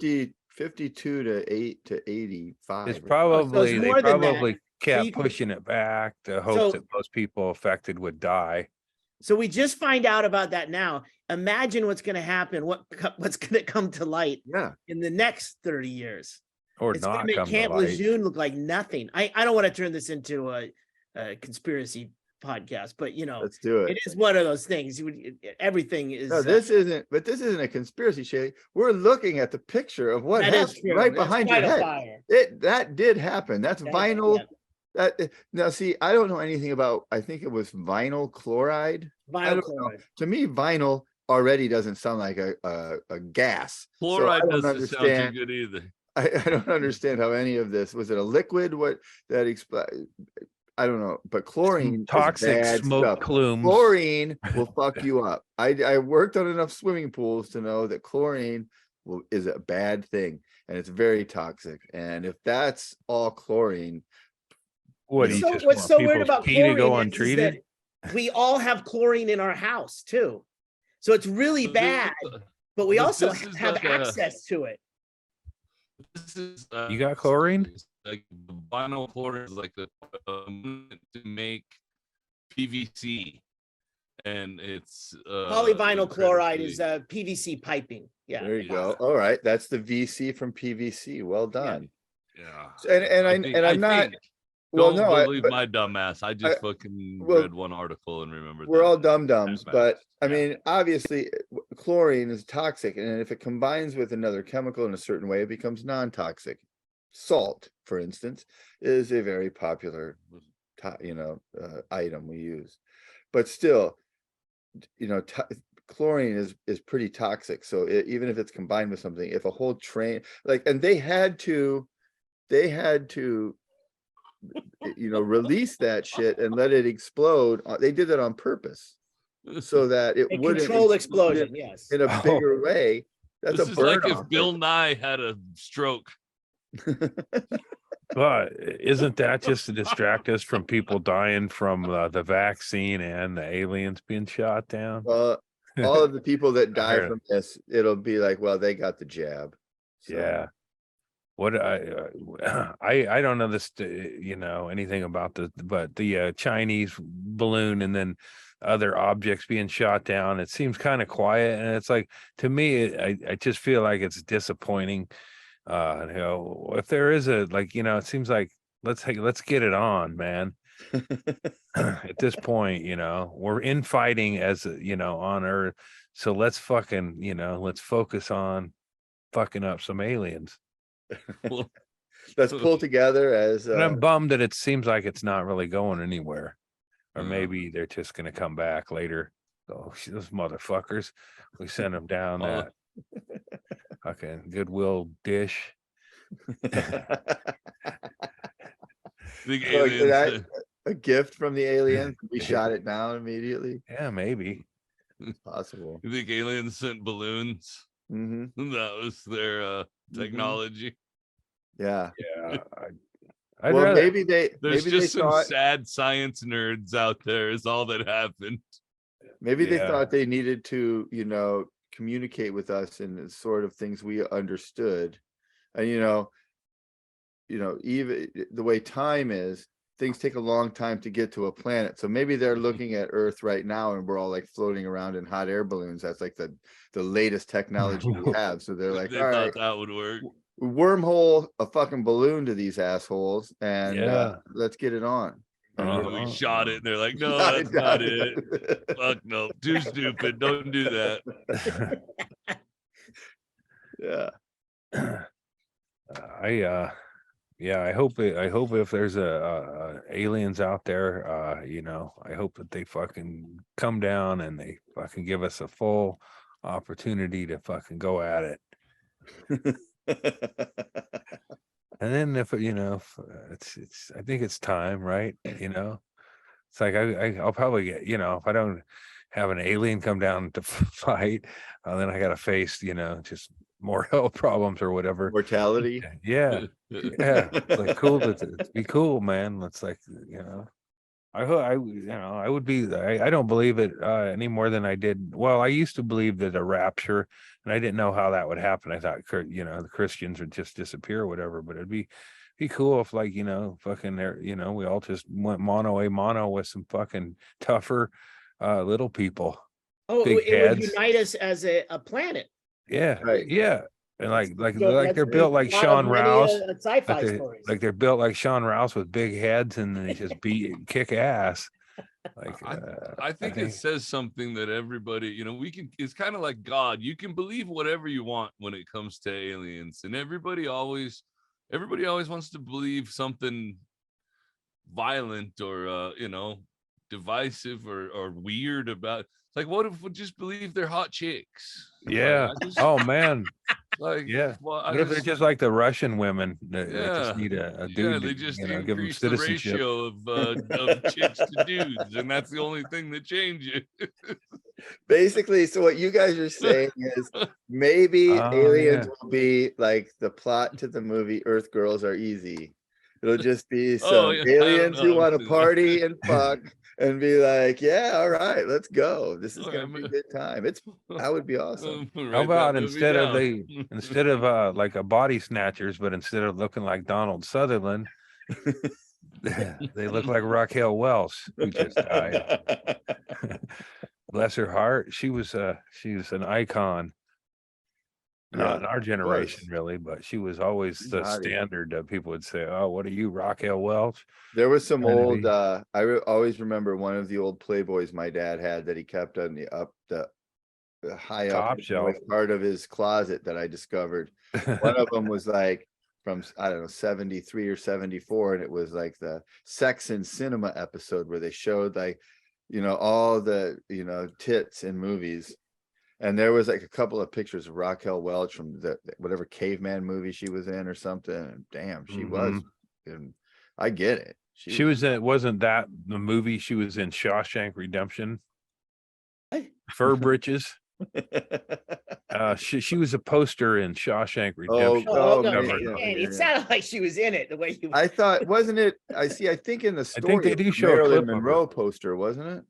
52 to 85. It's probably more than that. they kept pushing it back to hope that most people affected would die. So we just find out about that now. Imagine what's going to happen. What's going to come to light in the next 30 years. Or it's not make come Camp to light. Lejeune look like nothing. I don't want to turn this into a conspiracy podcast, but let's do it. It is one of those things. Everything is. No, this isn't a conspiracy, Chaille. We're looking at the picture of what happened right behind your head. That did happen. That's vinyl. Now, see, I don't know anything about. I think it was vinyl chloride. Vinyl chloride. To me, vinyl already doesn't sound like a gas. Chloride doesn't sound too good either. I don't understand how any of this was. It a liquid? What that I don't know, but chlorine, toxic smoke plumes. Chlorine will fuck you up. I worked on enough swimming pools to know that chlorine is a bad thing, and it's very toxic. And if that's all chlorine, what's so weird about chlorine to go untreated? We all have chlorine in our house too, so it's really bad. But we also have access to it. This is you got chlorine? Like vinyl chlorine is like the to make PVC, and it's polyvinyl chloride is PVC piping. Yeah, there you go. All right, that's the VC from PVC. Well done. Yeah, I'm not. Don't believe my dumb ass. I just fucking read one article and remembered. We're all dum-dums, but I mean, obviously, chlorine is toxic, and if it combines with another chemical in a certain way, it becomes non-toxic. Salt, for instance, is a very popular, item we use, but still, chlorine is pretty toxic. So even if it's combined with something, if a whole train, and they had to release that shit and let it explode. They did that on purpose so that it wouldn't control explosion. Yes, in a bigger way. That's this is like if Bill Nye had a stroke. But isn't that just to distract us from people dying from the vaccine and the aliens being shot down? Well, all of the people that die from this, it'll be like, well, they got the jab. So. Yeah. What I don't know this, anything about but the Chinese balloon and then other objects being shot down. It seems kind of quiet, and it's like, to me, I just feel like it's disappointing. If there is it seems like let's get it on, man. At this point, we're infighting as on Earth, so let's focus on fucking up some aliens. Let's pull together as and I'm bummed that it seems like it's not really going anywhere, or maybe they're just going to come back later. Oh, those motherfuckers, we sent them down that fucking Goodwill dish. A gift from the aliens. We shot it down immediately. Yeah, maybe. It's possible. You think aliens sent balloons? Mm-hmm. That was their technology. Yeah. Maybe there's just some sad science nerds out there is all that happened. Maybe they thought they needed to communicate with us in the sort of things we understood. And you know, even the way time is, things take a long time to get to a planet. So maybe they're looking at Earth right now and we're all like floating around in hot air balloons. That's like the latest technology we have. So they're like, They all thought right, that would work. wormhole a fucking balloon to these assholes and Yeah. let's get it on. And We shot it and they're like, no, Shot that's not it. Fuck no, too stupid. Don't do that. Yeah. I hope if there's a aliens out there, you know, I hope that they fucking come down and they fucking give us a full opportunity to fucking go at it. And then if you know, it's I think it's time, right? You know, it's like I'll probably get, you know, if I don't have an alien come down to fight, then I gotta face, you know, just more health problems or whatever. Mortality. Yeah. It's like cool to be cool, man. It's like, you know, I would be, I don't believe it any more than I did. Well, I used to believe that a rapture, and I didn't know how that would happen. I thought, you know, the Christians would just disappear or whatever, but it'd be cool if, like, you know, fucking there, you know, we all just went mono a mono with some fucking tougher little people. Oh, Big it would heads. unite us as a planet. Yeah. Right. Yeah. And like So they're built like Sean Rouse. Sci-fi stories. Like they're built like Sean Rouse with big heads, and then they just kick ass. Like I think it says something that everybody, you know, we can, it's kind of like God. You can believe whatever you want when it comes to aliens, and everybody always wants to believe something violent or you know, divisive or weird about. Like, what if we just believe they're hot chicks? Yeah. Like, Oh man. like, Yeah. well, What if they're just like the Russian women that just need a dude? Yeah, they to, just you know, give them increase the citizenship. ratio of chicks to dudes, and that's the only thing that changes. Basically, so what you guys are saying is maybe aliens will be like the plot to the movie Earth Girls Are Easy. It'll just be some aliens who want to party and fuck and be like, yeah, all right, let's go. This is gonna be a good time. That would be awesome. How about instead of like a body snatchers, but instead of looking like Donald Sutherland, they look like Raquel Welch, who just died. Bless her heart. She was an icon. Not in our generation, really, but she was always the standard that people would say, oh, what are you, Raquel Welch? There was some old, always remember one of the old Playboys my dad had that he kept on the high up part of his closet that I discovered. One of them was like from, I don't know, 73 or 74. And it was like the Sex and Cinema episode where they showed like, you know, all the, you know, tits in movies. And there was like a couple of pictures of Raquel Welch from the whatever caveman movie she was in or something. And damn, she was. And I get it. She was in, wasn't that the movie she was in, Shawshank Redemption? Fur Britches. She was a poster in Shawshank Redemption. It sounded like she was in it the way you. I thought, wasn't it? I think in the story, I think they do show Marilyn Monroe poster, wasn't it?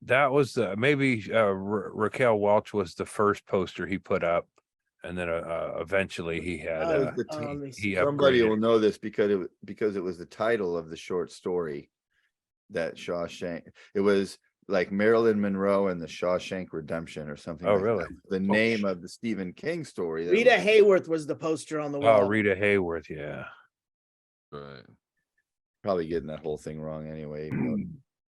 That was maybe Raquel Welch was the first poster he put up, and then eventually he had somebody will know this because it was the title of the short story that Shawshank. It was like Marilyn Monroe and the Shawshank Redemption or something. Oh, like really? That. The name of the Stephen King story. Rita Hayworth was the poster on the wall. Oh, Rita Hayworth, yeah. Right. Probably getting that whole thing wrong anyway.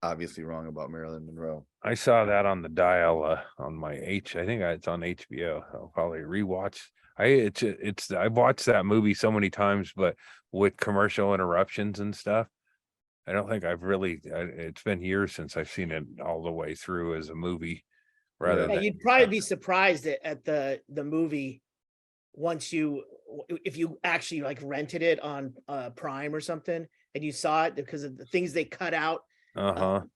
Obviously wrong about Marilyn Monroe. I saw that on the dial on my I think it's on HBO. I'll probably rewatch. I've watched that movie so many times, but with commercial interruptions and stuff. I don't think I've really. It's been years since I've seen it all the way through as a movie. You'd probably be surprised at the movie if you actually like rented it on Prime or something and you saw it because of the things they cut out.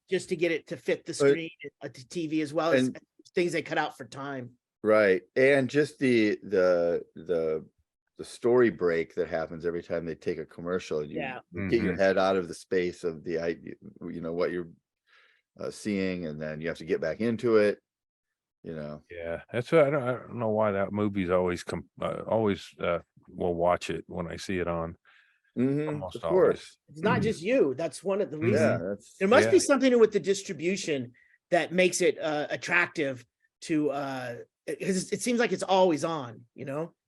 Just to get it to fit the screen to TV as well as things they cut out for time. Right. And just the story break that happens every time they take a commercial. You get your head out of the space of the, you know, what you're seeing, and then you have to get back into it. Yeah, that's what I don't know why that movie's always will watch it when I see it on. Almost of always. course. It's not just you. That's one of the reasons. Yeah, that's There must be Yeah. something with the distribution that makes it attractive to because it seems like it's always on,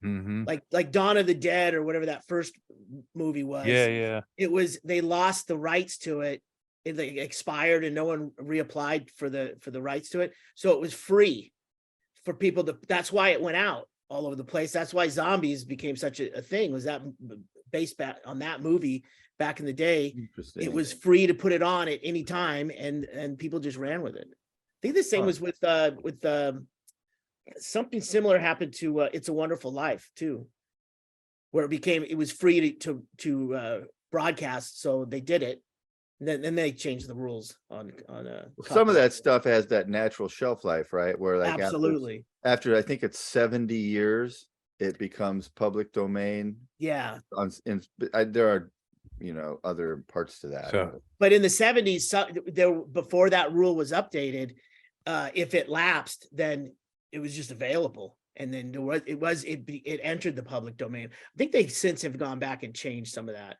Mhm. like Dawn of the Dead or whatever that first movie was. Yeah. They lost the rights to it. It like, expired and no one reapplied for the rights to it. So it was free for people to, that's why it went out all over the place. That's why zombies became such a thing, was that based back on that movie back in the day. interesting. It was free to put it on at any time and people just ran with it. I think the same was with something similar happened to It's a Wonderful Life too, where it was free to broadcast, so they did it. Then they changed the rules on some of that stuff has that natural shelf life, right? Where like absolutely after I think it's 70 years, it becomes public domain. yeah. There are other parts to that. So But in the 70s, before that rule was updated, if it lapsed, then it was just available, and then it entered the public domain. I think they since have gone back and changed some of that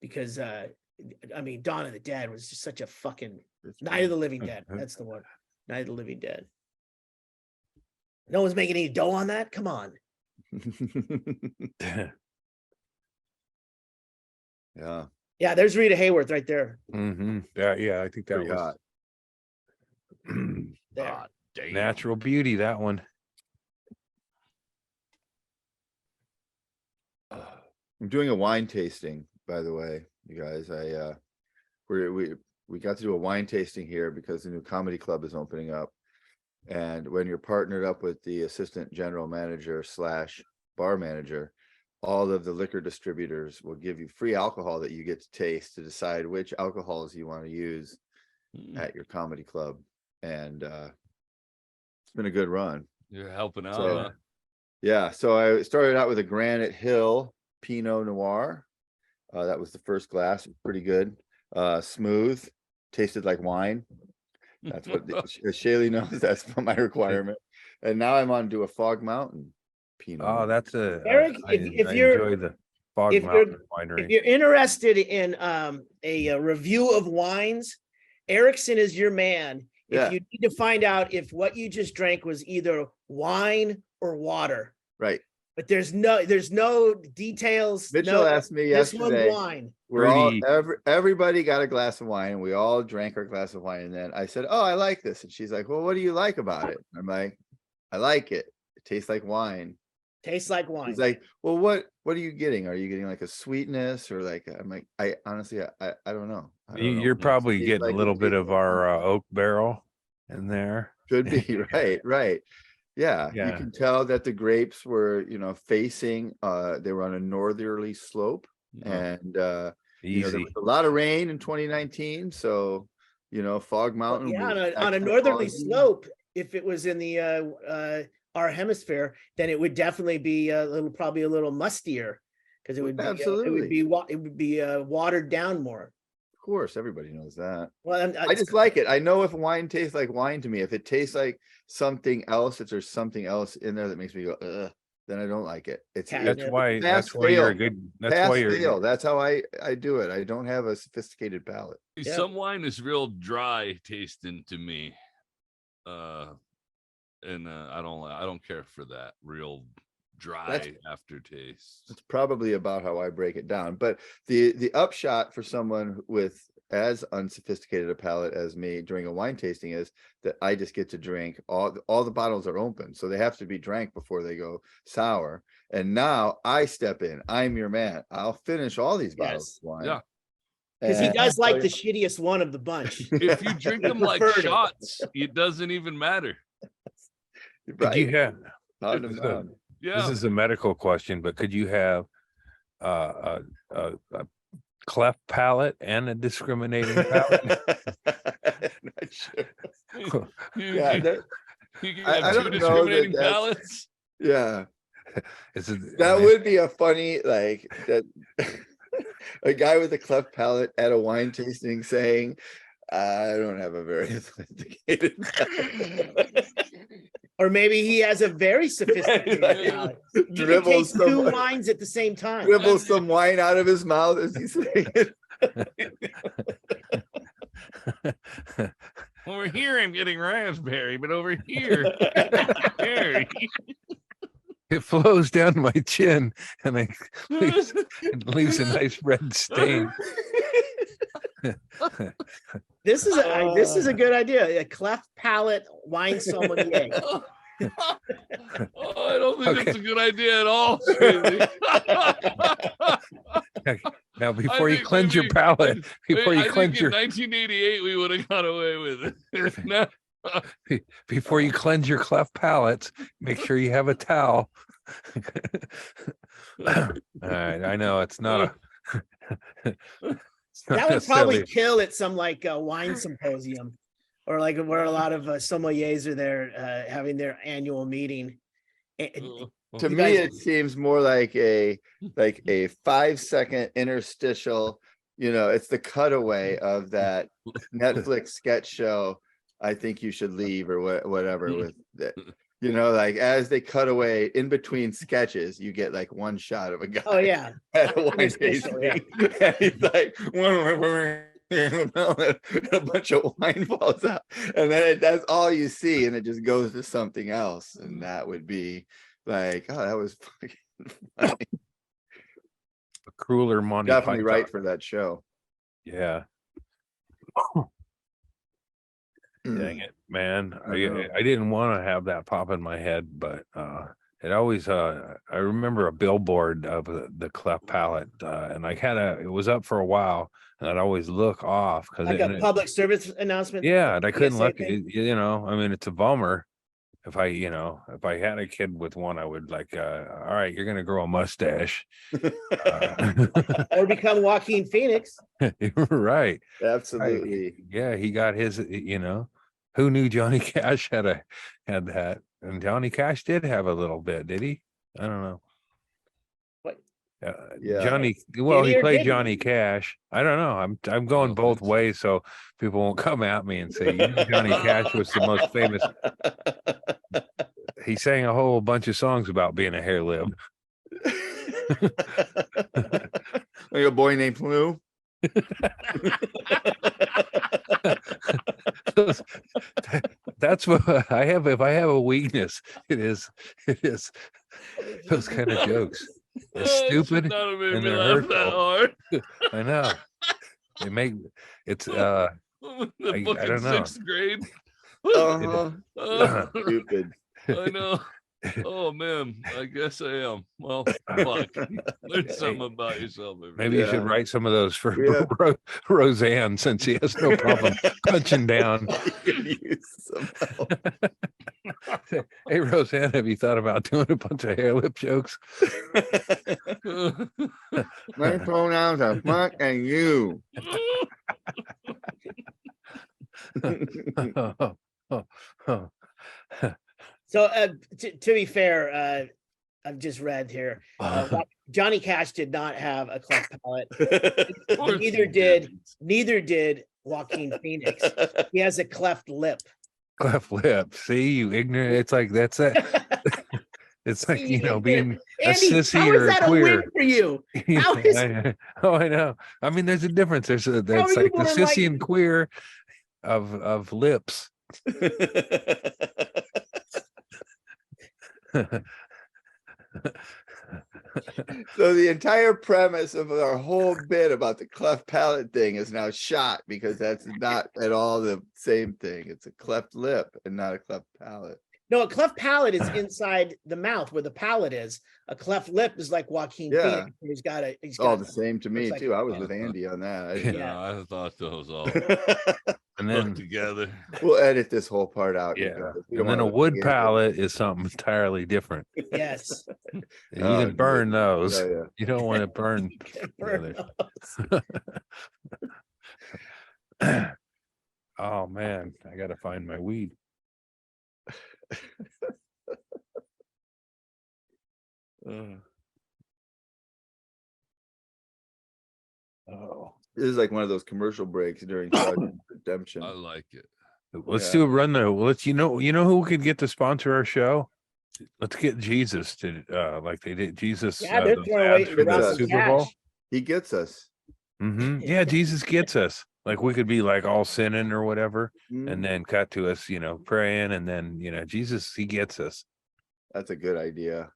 because Dawn of the Dead was just such a fucking Night of the Living Dead. That's the one. Night of the Living Dead. No one's making any dough on that. Come on. Yeah. Yeah, there's Rita Hayworth right there. Yeah, I think that Pretty was hot. There. Ah, damn. natural beauty, that one. I'm doing a wine tasting, by the way, you guys. We got to do a wine tasting here because the new comedy club is opening up. And when you're partnered up with the assistant general manager / bar manager, all of the liquor distributors will give you free alcohol that you get to taste to decide which alcohols you want to use at your comedy club. And it's been a good run. You're helping out. So, huh? yeah, so I started out with a Granite Hill Pinot Noir. That was the first glass. Pretty good. Smooth, tasted like wine. That's what Chaille knows. That's my requirement. And now I'm on to a Fog Mountain Pinot. Oh, that's Eric, I you're- enjoy the Fog if Mountain If winery. you're interested in a review of wines, Erickson is your man. Yeah. If you need to find out if what you just drank was either wine or water, Right. but there's no details. Mitchell asked me this yesterday. one's wine. We're all Fruity. everybody got a glass of wine, and we all drank our glass of wine. And then I said, "Oh, I like this," and she's like, "Well, what do you like about it?" I'm like, "I like it. It tastes like wine." Tastes like wine. He's like, "Well, what are you getting? Are you getting like a sweetness or like?" I'm like, "I honestly, I don't know. I don't know. You're probably Tastes getting like a little it bit tastes of like our wine." oak barrel in there. Could be right. Yeah, you Yeah. can tell that the grapes were, facing. They were on a northerly slope, and there Easy. was a lot of rain in 2019. So, Fog Mountain. Yeah, was on a excellent northerly quality. slope, if it was in the our hemisphere, then it would definitely be probably a little mustier because it would be Absolutely. it would be watered down more. Of course, everybody knows that. Well, I just like it. I know if wine tastes like wine to me. If it tastes like something else, if there's something else in there that makes me go, ugh, then I don't like it. It's Yeah, That's why pass you're a fail. good that's pass why you're fail. That's how I do it. I don't have a sophisticated palate. Yeah. Some wine is real dry tasting to me. And I don't care for that real dry aftertaste. It's probably about how I break it down. But the upshot for someone with as unsophisticated a palate as me during a wine tasting is that I just get to drink all the bottles are open, so they have to be drank before they go sour. And now I step in. I'm your man. I'll finish all these bottles of wine. Yeah. because he And- does like the shittiest one of the bunch. If you drink them like preferred it. shots, it doesn't even matter. could you have Pound this them is a- down. Yeah. this is a medical question, but could you have a cleft palate and a discriminating palate? Not sure. You, Yeah, you, that- you can I have don't two know that discriminating that's- palates. yeah. That That would be a funny, like that a guy with a cleft palate at a wine tasting saying, "I don't have a very sophisticated palate." Or maybe he has a very sophisticated palate. He can Dribbles taste two wines at the same time. dribbles some wine out of his mouth as he's saying it. Over here, I'm getting raspberry, but over here, berry. It flows down my chin and it leaves a nice red stain. This is a good idea. A cleft palate wine sommelier. Oh, I don't think that's a good idea at all. Now, before you cleanse your palate, before you cleanse your 1988, we would have got away with it. No. Before you cleanse your cleft palates, make sure you have a towel. All right, I know it's not a. That would probably kill at some like wine symposium, or like where a lot of sommeliers are there having their annual meeting. To me, it seems more like a 5-second interstitial. You know, it's the cutaway of that Netflix sketch show. I think you should leave, or whatever with that. You know, like as they cut away in between sketches, you get like one shot of a guy. Oh yeah, At a wine tasting. And he's like, a bunch of wine falls out, and then that's all you see, and it just goes to something else, and that would be like, oh, that was fucking funny. A crueler Monty Definitely Python. right for that show. Yeah. Dang it, man. I know. I didn't want to have that pop in my head, but it always I remember a billboard of the cleft palate, and I it was up for a while, and I'd always look off because like a public service announcement. Yeah, and I couldn't PSA look. thing? You know, I mean, it's a bummer. If I had a kid with one, I would like, all right, you're gonna grow a mustache, Or become Joaquin Phoenix. right? Absolutely. Yeah, he got his. You know, who knew Johnny Cash had that? And Johnny Cash did have a little bit, did he? I don't know. What? Yeah. Johnny. Well, he or played didn't? Johnny Cash. I don't know. I'm going both ways, so people won't come at me and say Johnny Cash was the most famous. He sang a whole bunch of songs about being a hair lib. Like a boy named Lou. That's what I have. If I have a weakness, it is those kind of jokes. They're stupid and they're hurtful. I know. They make it's I I don't know. 6th grade. Stupid. I know. Oh man, I guess I am. Well, fuck. Learn something about yourself. Maybe you should write some of those for Yeah. Roseanne, since he has no problem punching down. You could use some help. Hey Roseanne, have you thought about doing a bunch of hair lip jokes? My pronouns are fuck and you. So to be fair, I've just read here. Johnny Cash did not have a cleft palate. Neither did Joaquin Phoenix. He has a cleft lip. Cleft lip. See, you ignorant. It's like that's it. It's like, you know, being a Andy, sissy how or is that a a win queer. for you? How is I know. I mean, there's a difference. That's are like you the more sissy like- and queer of lips. So the entire premise of our whole bit about the cleft palate thing is now shot, because that's not at all the same thing. It's a cleft lip and not a cleft palate. No, a cleft palate is inside the mouth where the palate is. A cleft lip is like Joaquin Yeah. Phoenix. He's got It's all the same to me looks like- too. I was with Andy on that. I didn't Yeah, I thought those all And hooked then together. We'll edit this whole part out. yeah, because we and don't then a wanna wood forget palate is something entirely different. Yes. And you Oh, can burn dude. those. Yeah, yeah. You don't want to burn. Burn the Oh man, I gotta find my weed. Oh, This is like one of those commercial breaks during Shawshank Redemption. I like it. Let's do a run though. Let's you know who could get to sponsor our show? Let's get Jesus to like they did Jesus. Yeah, they're those throwing ads for around the some Super Bowl. cash. He gets us. Yeah, Jesus gets us. Like we could be like all sinning or whatever, and then cut to us, praying, and then Jesus, he gets us. That's a good idea.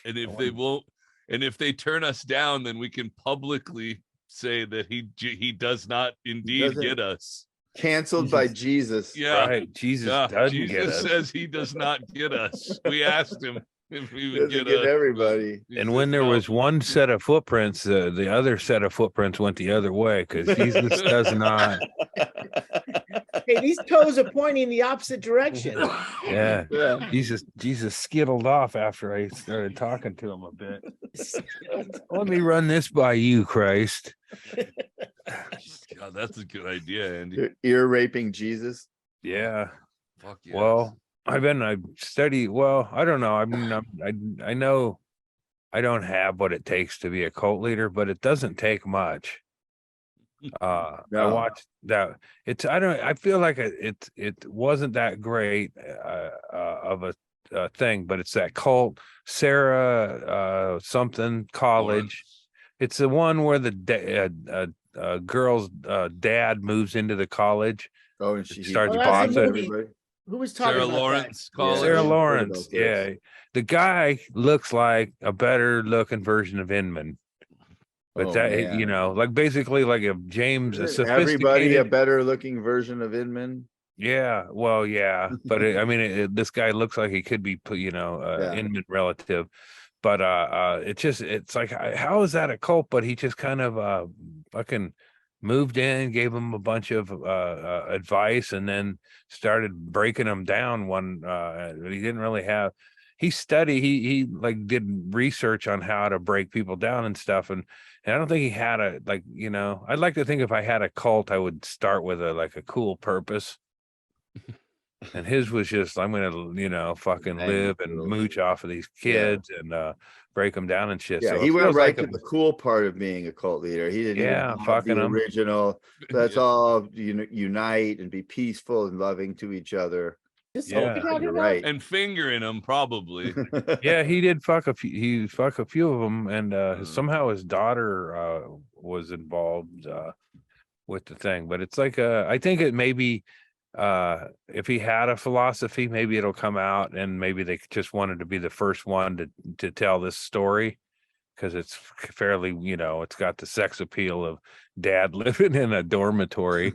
And if they won't, and if they turn us down, then we can publicly say that he does not indeed get us. Canceled by Jesus. Yeah, right. Jesus doesn't get us. Says he does not get us. We asked him if he would Doesn't get get us. everybody. And when there was one set of footprints, the other set of footprints went the other way because Jesus does not. Hey, these toes are pointing the opposite direction. Yeah. Yeah. Jesus skittled off after I started talking to him a bit. Let me run this by you, Christ. God, that's a good idea, Andy. Ear raping Jesus. Yeah. Fuck yes. Well, I study. Well, I don't know. I mean, I know I don't have what it takes to be a cult leader, but it doesn't take much. I watched that. I feel like it wasn't that great of a thing, but it's that cult Sarah something college. It's the one where the girl's dad moves into the college. Oh, and she starts boxing everybody. Who was talking Sarah about Lawrence that? College. Sarah Yeah, Lawrence, yeah. The guy looks like a better looking version of Inman. But like basically like if James a Isn't everybody a sophisticated, better looking version of Inman. yeah, well, yeah, but this guy looks like he could be, Inman relative, but it's like how is that a cult? But he just kind of fucking moved in, gave him a bunch of advice, and then started breaking them down. He didn't really have. He like did research on how to break people down and stuff, and I don't think he had I'd like to think if I had a cult, I would start with a cool purpose. And his was just, I'm gonna, fucking live and mooch off of these kids and break them down and shit. Yeah, So he went right to the cool part of being a cult leader. He didn't even have fucking the them. original. Let's all unite and be peaceful and loving to each other. You're right. And fingering them probably. Yeah, he did fuck a few. He fuck a few of them, and somehow his daughter was involved with the thing. But it's like I think it maybe if he had a philosophy, maybe it'll come out, and maybe they just wanted to be the first one to tell this story because it's fairly, it's got the sex appeal of dad living in a dormitory.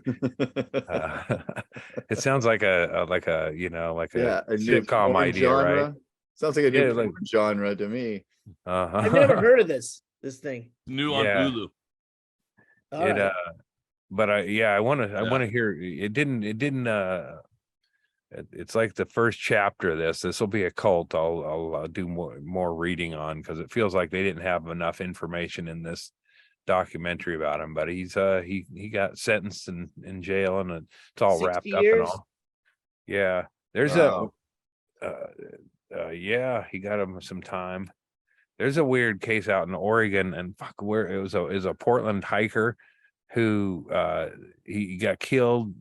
It sounds like a sitcom idea, genre. right? Sounds like a new porn genre to me. I've never heard of this thing. New on Hulu. But I want to hear it. Didn't it's like the first chapter of this will be a cult. I'll do more reading on because it feels like they didn't have enough information in this documentary about him, but he got sentenced in jail, and it's all wrapped up and all. Yeah, there's he got him some time. There's a weird case out in Oregon, and where it was a Portland hiker who he got killed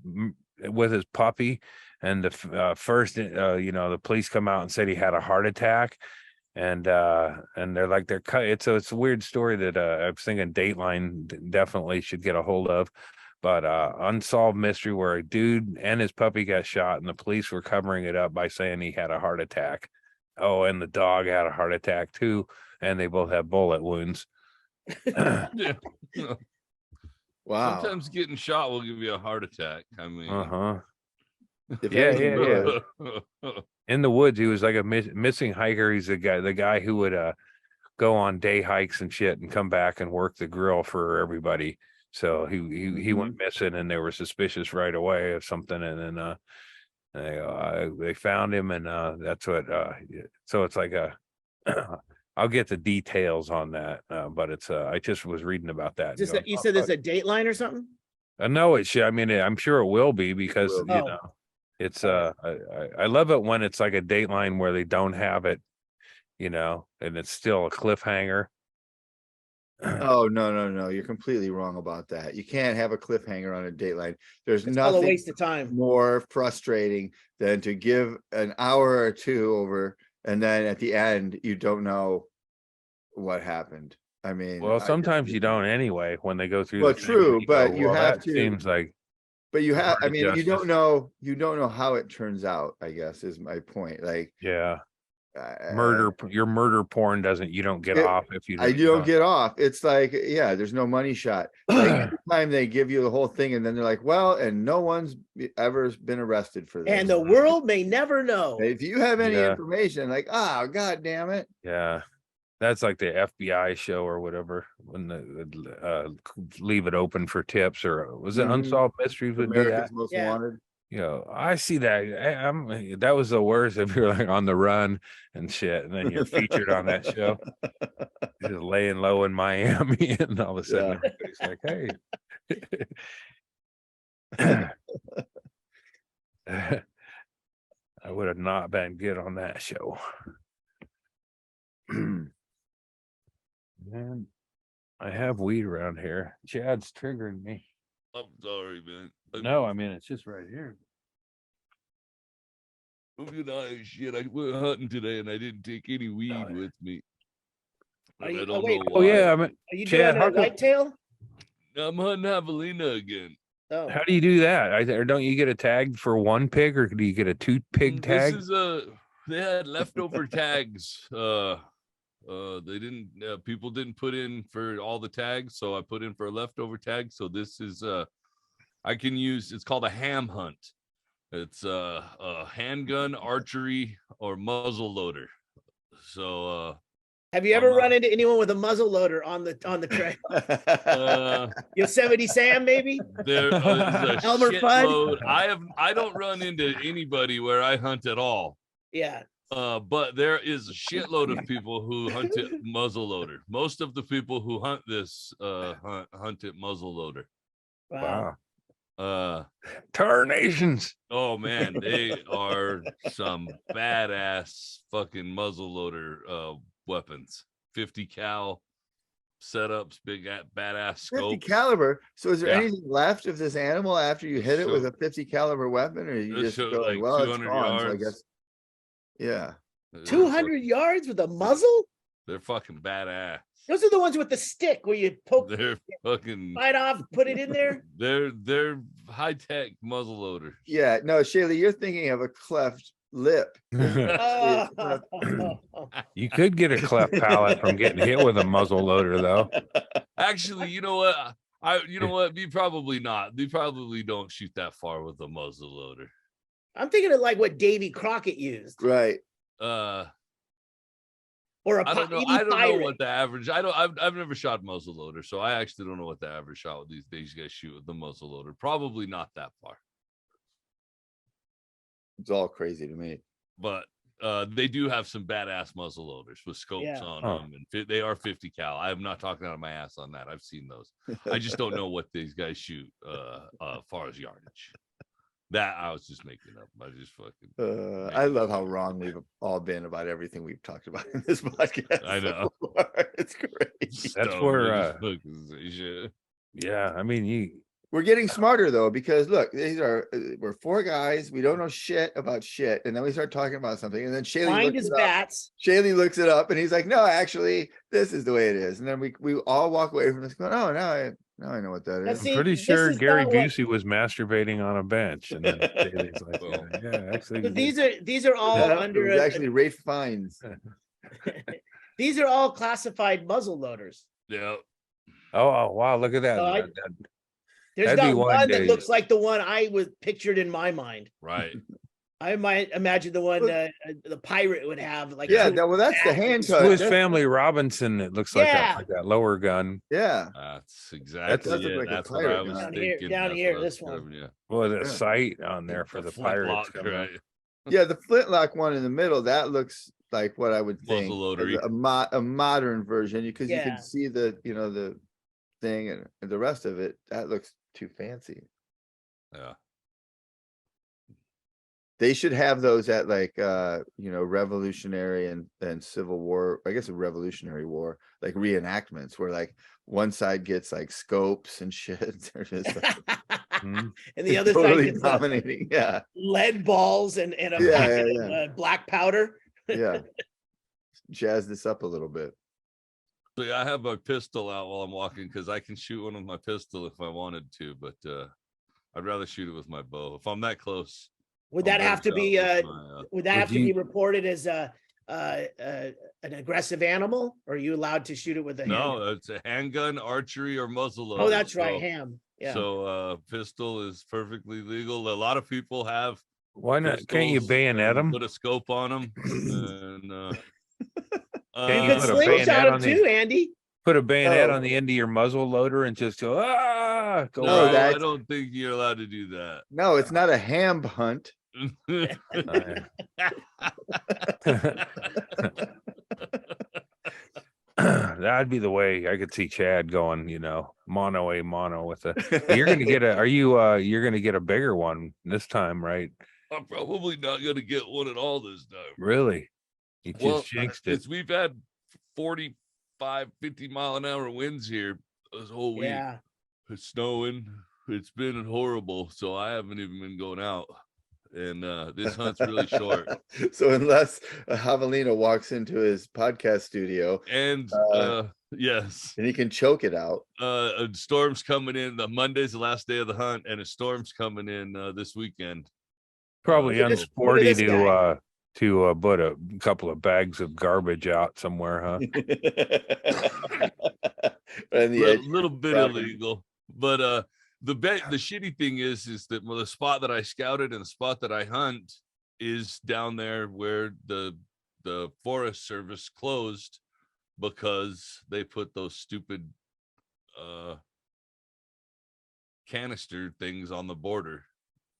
with his puppy, and the first the police come out and said he had a heart attack. And they're cut. It's a weird story that I was thinking Dateline definitely should get a hold of, but unsolved mystery where a dude and his puppy got shot, and the police were covering it up by saying he had a heart attack. Oh, and the dog had a heart attack too, and they both have bullet wounds. Yeah. Wow. Sometimes getting shot will give you a heart attack. I mean, Yeah. In the woods, he was like a missing hiker. He's the guy who would go on day hikes and shit and come back and work the grill for everybody. So he went missing, and they were suspicious right away of something, and then they found him, and that's what. So it's like I'll get the details on that, but it's I just was reading about that. You said there's a Dateline or something? No, it should. I mean, I'm sure it will be because it's I love it when it's like a Dateline where they don't have it, and it's still a cliffhanger. Oh, no. You're completely wrong about that. You can't have a cliffhanger on a Dateline. There's It's all a nothing waste of time. more frustrating than to give an hour or two over, and then at the end, you don't know what happened. I mean, Well, sometimes you don't anyway when they go through Well, the thing, true, you but go, you well, have that to. seems like But you have, I mean, you justice. don't know how it turns out, I guess is my point. Like, yeah, uh, your murder porn doesn't, you don't get it- off if you I don't. don't get off. It's like, yeah, there's no money shot. Like every time they give you the whole thing, and then they're like, well, and no one's ever been arrested for this. And the world may never know. If you have any Yeah. information, like, oh, god damn it. Yeah. That's like the FBI show or whatever, when the leave it open for tips, or was it Mhm. Unsolved Mysteries would do America's that? Most Yeah. Wanted. You know, I see that. That was the worst if you're like on the run and shit, and then you're featured on that show, just laying low in Miami, and all of a sudden everybody's like, "Hey." I would have not been good on that show. Man, I have weed around here. Chad's triggering me. I'm sorry, man. No, I mean it's just right here. Shit, I went hunting today and I didn't take any weed with me. Are And you- I oh, don't wait. know Oh why. yeah, I mean, Are you Chad, doing how a come- whitetail? I'm hunting javelina again. Oh, how do you do that? Or don't you get a tag for one pig, or do you get a 2 pig tag? This is they had leftover tags. They didn't people didn't put in for all the tags, so I put in for a leftover tag. So this is I can use, it's called a ham hunt. It's a handgun, archery, or muzzle loader. So have you ever run into anyone with a muzzle loader on the trail? Yosemite Sam, maybe? there is a Elmer Fudd? shitload. I don't run into anybody where I hunt at all. Yeah. But there is a shitload of people who hunt it muzzle loader. Most of the people who hunt this hunt it muzzle loader. Wow. Tarnations. Oh man, they are some badass fucking muzzle loader weapons. 50 cal setups, big badass 50 scopes. caliber. So is there Yeah. anything left of this animal after you hit it with So- a 50 caliber weapon, or you it just showed go like, like well, it's 200 gone, so I yards. guess. Yeah. 200 yards with a muzzle? They're fucking badass. Those are the ones with the stick where you poke They're fucking. right off, put it in there. They're high tech muzzle loaders. Yeah, no, Chaille, you're thinking of a cleft lip. Oh. You could get a cleft palate from getting hit with a muzzle loader, though. Actually, you know what? You know what? You probably not. You probably don't shoot that far with a muzzle loader. I'm thinking of like what Davy Crockett used. Right. Or a I don't know. any I don't know pirate. what the average. I've never shot muzzle loader, so I actually don't know what the average shot with these guys shoot with the muzzle loader. Probably not that far, It's all crazy to me. but they do have some badass muzzle loaders with scopes Yeah. on them, and they are 50 cal. I'm not talking out of my ass on that. I've seen those. I just don't know what these guys shoot as far as yardage. That I was just making up. I just fucking. I love how wrong we've all been about everything we've talked about in this podcast. I know. So far. It's great. That's where, yeah, I mean, We're getting smarter though, because look, we're four guys. We don't know shit about shit, and then we start talking about something, and then Chaille Find looks his it up. bats. Chaille looks it up, and he's like, "No, actually, this is the way it is." And then we all walk away from this going, "Oh, now I know what that Now, is." see, I'm pretty this sure is Gary not what- Busey was masturbating on a bench, and then Chaille's like, Well, yeah, actually, So these are all Yeah, it under was actually Rafe Fiennes. these are all classified muzzle loaders. Yeah. oh wow, look at that. So There's That'd be not one one day. that looks like the one I was pictured in my mind. Right. I might imagine the one the pirate would have, like Yeah, two that's the bats. hand cut. Swiss That's- Family Robinson. It looks like Yeah. that lower gun. Yeah, That's exactly does look it. like a That's what pirate I was gun. thinking. Down That's here, what I was this one. describing, Yeah. Well, the Yeah. sight on there for the pirates. flintlock, coming up. right? yeah. The flintlock one in the middle, that looks like what I would think Muzzle is loadery. a modern version, because you Yeah. can see the the thing, and the rest of it that looks too fancy. Yeah. They should have those at like Revolutionary and Civil War, I guess a Revolutionary War, like reenactments where like one side gets like scopes and shit. They're just like, And the other side totally gets dominating. Yeah. lead balls and a Yeah, packet yeah, of black powder. Yeah. Jazz this up a little bit. So yeah, I have my pistol out while I'm walking because I can shoot one with my pistol if I wanted to, but I'd rather shoot it with my bow. If I'm that close. Would that have to be would that have to be you- reported as an aggressive animal, or are you allowed to shoot it with a handgun? No, it's a handgun, archery, or muzzleloader. Oh, that's right, So- ham. Yeah. So pistol is perfectly legal. A lot of people have Why not? Can't you pistols bayonet and them? put a scope on them. And Can't You you could put a slingshot bayonet him on the- too, Andy. Put a bayonet No. on the end of your muzzle loader and just go, go no, No, right. I that's- don't think you're allowed to do No, it's not a ham hunt. that. That'd be the way. I could see Chad going, mono a mono with you're gonna get you're gonna get a bigger one this time, right? I'm probably not going to get one at all this time. Really? You just Well, jinxed it. it's, we've had 45, 50 mile an hour winds here this whole week. Yeah. It's snowing. It's been horrible. So I haven't even been going out. And this hunt's really short. So unless Javelina walks into his podcast studio And yes, and he can choke it out. a storm's coming in. The Monday's the last day of the hunt, and a storm's coming in this weekend. Probably Look at this- look at unsporty this guy. to put a couple of bags of garbage out somewhere, huh? And the A edge- little bit property. illegal, but the shitty thing is that the spot that I scouted and the spot that I hunt is down there where the Forest Service closed because they put those stupid canister things on the border.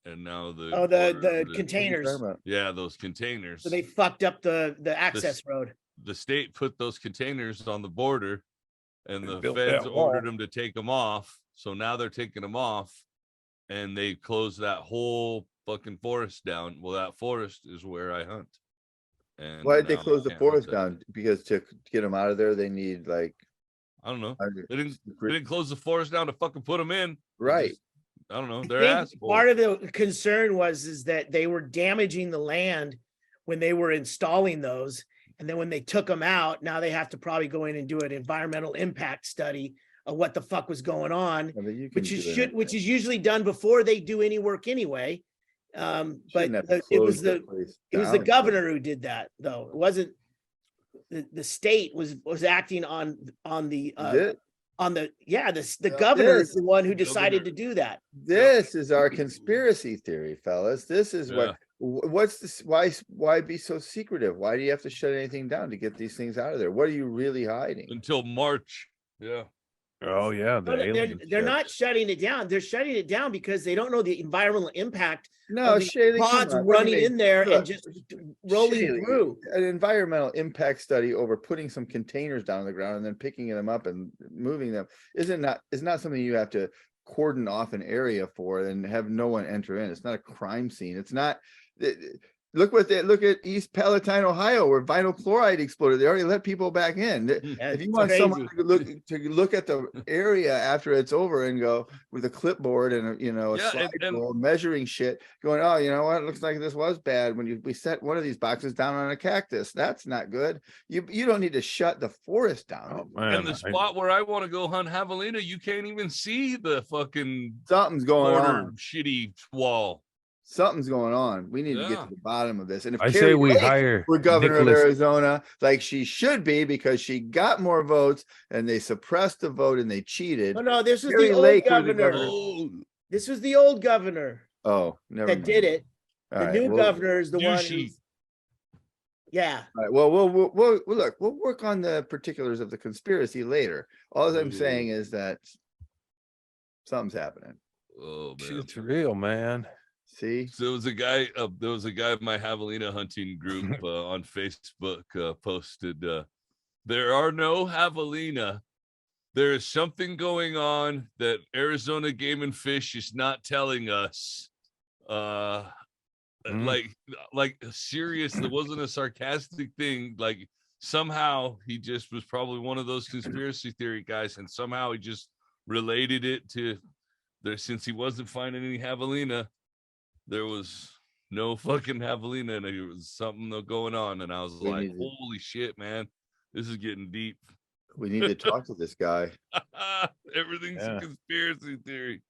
And now the containers. yeah, those containers. So they fucked up the access road. The state put those containers on the border, and They the built feds that wall. ordered them to take them off. So now they're taking them off, and they closed that whole fucking forest down. Well, that forest is where I hunt. And Why did they now I close the can't hunt forest there. down? Because to get them out of there, they need like I don't know. I- They didn't close the forest down to fucking put them in. They right. just- I don't know. I They're think assholes. part of the concern is that they were damaging the land when they were installing those. And then when they took them out, now they have to probably go in and do an environmental impact study of what the fuck was going on, I mean, you can which is do which is usually done before they do any work anyway. But Shouldn't have to it close was the the place it was the down. governor who did that, though. It wasn't the state was acting on the Is it? the governor is This- the one who decided to do that. This is our conspiracy theory, fellas. This is what's this? Why be so secretive? Why do you have to shut anything down to get these things out of there? What are you really hiding? Until March. Yeah. Oh yeah, the No, aliens. they're not shutting it down. They're shutting it down because they don't know the environmental impact No, of the Chaille, come pods on, what do running you mean? in there and Look, just rolling Chaille, through. an environmental impact study over putting some containers down on the ground and then picking them up and moving them is not something you have to cordon off an area for and have no one enter in. It's not a crime scene. It's not. Look at East Palatine, Ohio, where vinyl chloride exploded. They already let people back in. If you It's want someone crazy. to look at the area after it's over and go with a clipboard and a Yeah, slide and- rule, measuring shit, going, oh, you know what? It looks like this was bad when we set one of these boxes down on a cactus. That's not good. You don't need to shut the forest down. Oh, man, And the spot where I want to go hunt javelina, you can't even see the fucking Something's going border on. shitty wall. Something's going on. We need to get Yeah. to the bottom of this. And if I Carrie say we Lake hire were governor Nicholas- of Arizona, like she should be, because she got more votes and they suppressed the vote and they cheated. Oh no, this was Carrie the old Lake was the governor. governor. Oh, This was the old governor Oh, never that mind. did it. All The right, new well- governor is the one. douchey. who's- Yeah. All right. Well, we'll look. We'll work on the particulars of the conspiracy later. All I'm saying is that something's happening. oh man. It's real, man. See, So there was a guy in my javelina hunting group on Facebook posted there are no javelina. There is something going on that Arizona Game and Fish is not telling us. like serious. It wasn't a sarcastic thing. Like somehow he just was probably one of those conspiracy theory guys, and somehow he just related it to there. Since he wasn't finding any javelina, there was no fucking javelina, and there was something going on. And I was like, holy shit, man, this is getting deep. We need to talk to this guy. Everything's a conspiracy theory.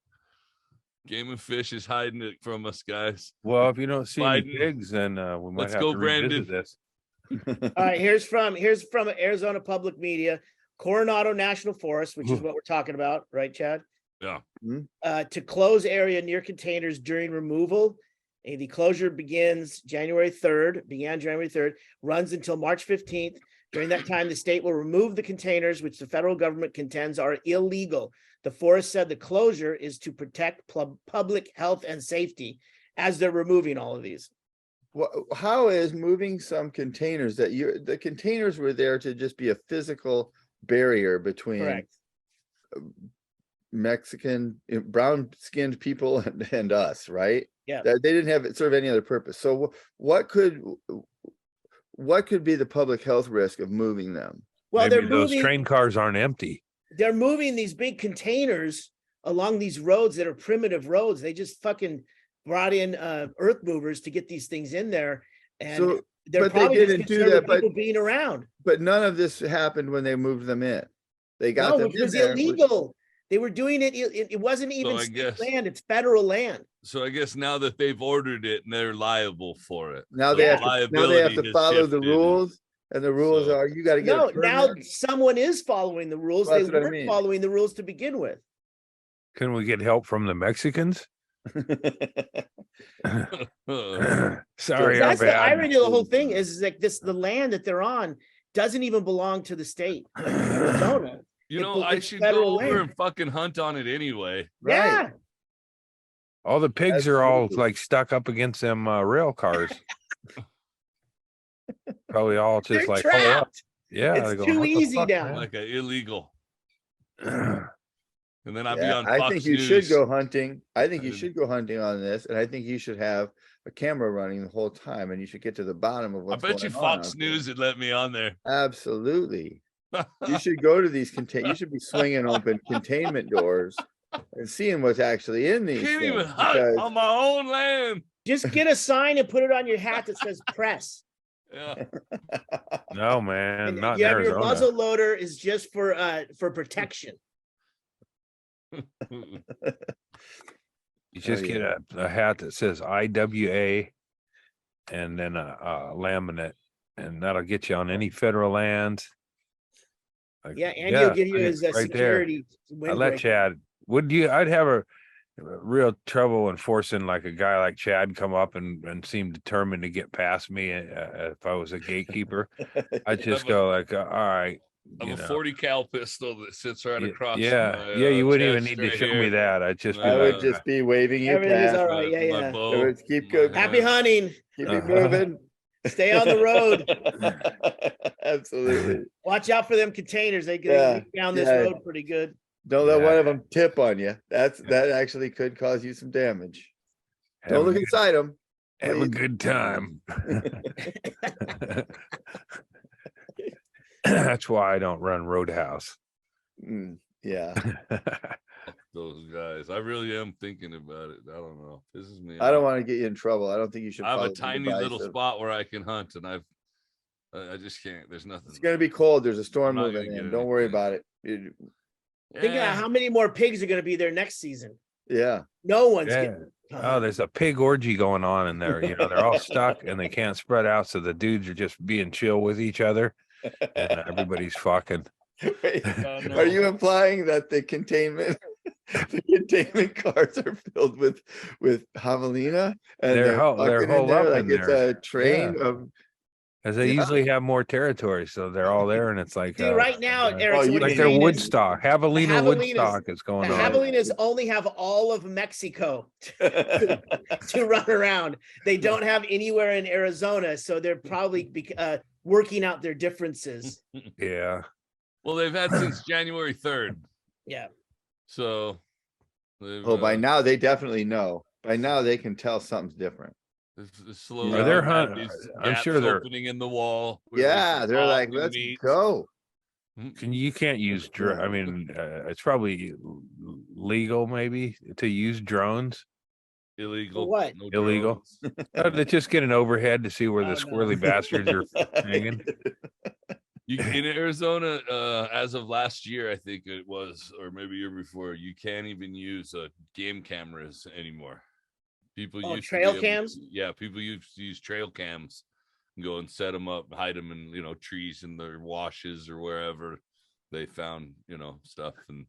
Game and Fish is hiding it from us, guys. Well, if you don't see any Biden. pigs, then we might Let's have go, to Brandon. revisit this. All right, here's from Arizona Public Media, Coronado National Forest, which is what we're talking about, right, Chad? Yeah. To close area near containers during removal. The closure began January 3rd, runs until March 15th. During that time, the state will remove the containers, which the federal government contends are illegal. The forest said the closure is to protect public health and safety as they're removing all of these. How is moving some containers the containers were there to just be a physical barrier between Mexican brown-skinned people and us, right? Yeah. They didn't have serve any other purpose. So what could be the public health risk of moving them? Well, maybe those train cars aren't empty. They're moving these big containers along these roads that are primitive roads. They just fucking brought in earth movers to get these things in there, and they're probably they didn't do that. People being around. But none of this happened when they moved them in. They got them which was illegal. They were doing it. It wasn't even state land. It's federal land. So I guess now that they've ordered it, and they're liable for it. Now they have to follow the rules. And the rules are you got to get now someone is following the rules. They weren't following the rules to begin with. Can we get help from the Mexicans? Sorry, that's the irony of the whole thing is like the land that they're on doesn't even belong to the state of Arizona. I should go over and fucking hunt on it anyway. Yeah. All the pigs are all like stuck up against them rail cars. Probably all just they're like trapped. Yeah, it's too easy now. Like an illegal. And then I'd be on I Fox think you News. should go hunting. I think you should go hunting on this, and I think you should have a camera running the whole time, and you should get to the bottom of what's going on. I bet you Fox News would let me on there. Absolutely. You should go to these you should be swinging open containment doors and seeing what's actually in these. Can't even hunt on my own land. Just get a sign and put it on your hat that says press. Yeah. No, man, not in Arizona. Your muzzle loader is just for protection. You just get a hat that says IWA and then a laminate, and that'll get you on any federal land. He'll give you his security. I let Chad. I'd have a real trouble enforcing like a guy like Chad come up and seem determined to get past me if I was a gatekeeper. I'd just go like, all right. I have a 40 cal pistol that sits right across. You wouldn't even need to show me that. I would just be waving you everything's past. all right. Yeah. Keep good. Happy hunting. Keep it moving. Stay on the road. Absolutely. Watch out for them containers. They get down this road pretty good. Don't let one of them tip on you. That actually could cause you some damage. Don't look inside them. Have a good time. That's why I don't run Roadhouse. Yeah. Those guys. I really am thinking about it. I don't know. This is me. I don't want to get you in trouble. I don't think you should. I have a tiny little spot where I can hunt, and I just can't. There's nothing. It's gonna be cold. There's a storm moving in. Don't worry about it. Think about how many more pigs are going to be there next season. Yeah. No one's getting. Oh, there's a pig orgy going on in there. They're all stuck and they can't spread out, so the dudes are just being chill with each other, and everybody's fucking. Wait, are you implying that the containment cars are filled with javelina and they're holed up like in it's there. a train of? As they usually have more territory, so they're all there, and it's like dude, right now, Erickson, like they're Woodstock. Javelina Woodstock is going on. Javelinas only have all of Mexico to run around. They don't have anywhere in Arizona, so they're probably working out their differences. Yeah. Well, they've had since January 3rd. Yeah. So. By now they definitely know. By now they can tell something's different. Slowly Are there have these I'm gaps sure they're opening in the wall. where Yeah, this they're like, dog let's meets. go. you can't use I mean, it's probably legal maybe to use drones. Illegal. what? No Illegal. drones. They just get an overhead to see where the Oh, no. squirrely bastards are hanging. In Arizona, as of last year, I think it was, or maybe year before, you can't even use game cameras anymore. People Oh, used trail to be able cams? people used to use trail cams and go and set them up, hide them in trees in their washes or wherever they found stuff, and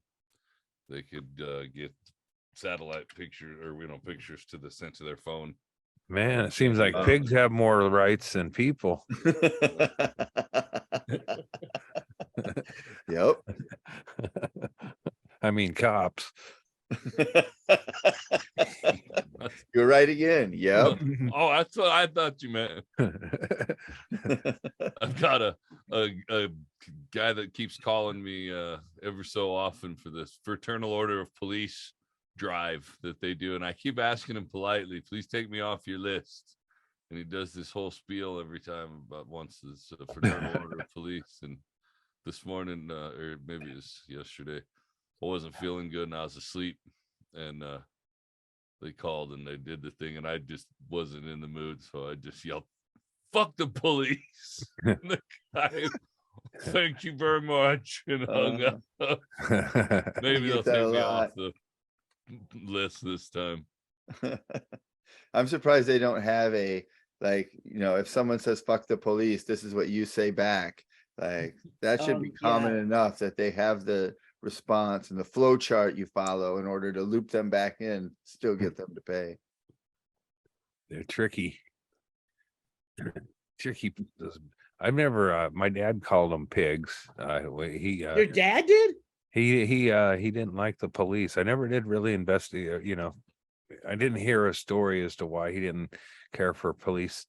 they could get satellite pictures or pictures sent to their phone. Man, it seems like Wow. pigs have more rights than people. Yep. I mean, cops. You're right again. Yep. Oh, that's what I thought you meant. I've got a guy that keeps calling me ever so often for this fraternal order of police drive that they do, and I keep asking him politely, please take me off your list, and he does this whole spiel every time about once this fraternal order of police. And this morning, or maybe it was yesterday, I wasn't feeling good and I was asleep, and they called and they did the thing, and I just wasn't in the mood, so I just yelled, "Fuck the police!" And the guy, "Thank you very much," and hung up. Maybe they'll take me off the list this time. I'm surprised they don't have a if someone says "fuck the police," this is what you say back. Like that should be common enough that they have the response and the flow chart you follow in order to loop them back in, still get them to pay. They're tricky. Tricky. I've never. My dad called them pigs. Your dad did? He didn't like the police. I never did really investigate. I didn't hear a story as to why he didn't care for police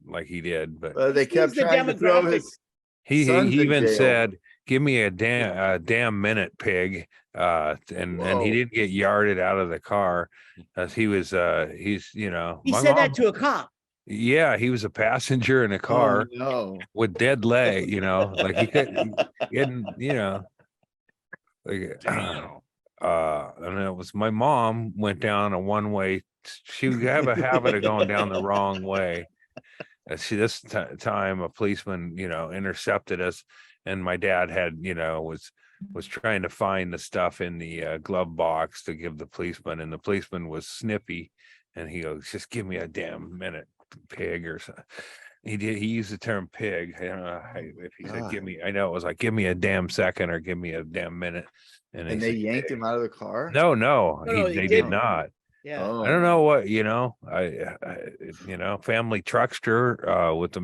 like he did. But They kept trying to throw his. He sons in even jail. said, "Give me a damn minute, pig," and he didn't get yarded out of the car as he was. He said that to a cop. Yeah, he was a passenger in a car with dead leg. Like he couldn't. He hadn't. Like, and it was my mom went down a one way. She would have a habit of going down the wrong way. This time a policeman, intercepted us, and my dad had, was trying to find the stuff in the glove box to give the policeman, and the policeman was snippy, and he goes, "Just give me a damn minute, pig," or something. He used the term pig. I don't know if he said, "Give me," I know it was like, "Give me a damn second," or "Give me a damn minute." And they yanked him out of the car? No, they did not. Yeah. I don't know what, family truckster with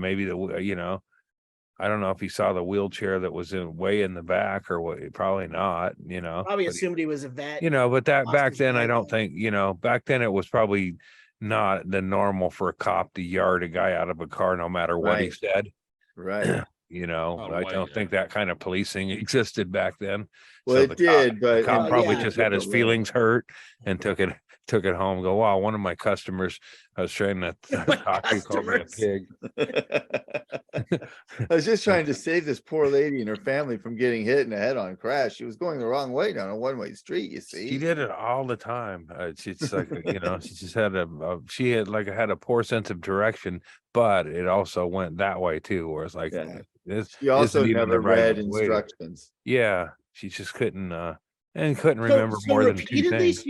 I don't know if he saw the wheelchair that was way in the back or what. Probably not, Probably assumed he was a vet. But that back then, I don't think, back then it was probably not the normal for a cop to yard a guy out of a car no matter what he said. Right. I don't think that kind of policing existed back then. Well, it did, but the cop probably just had his feelings hurt and took it home and go, "Wow, one of my customers, I was trying to talk to, called me a pig." I was just trying to save this poor lady and her family from getting hit in a head-on crash. She was going the wrong way down a one-way street, you see. She did it all the time. She's like, she just had had a poor sense of direction, but it also went that way too, where it's like, she also isn't even never the right read way. instructions. Yeah, she just couldn't remember more than two things.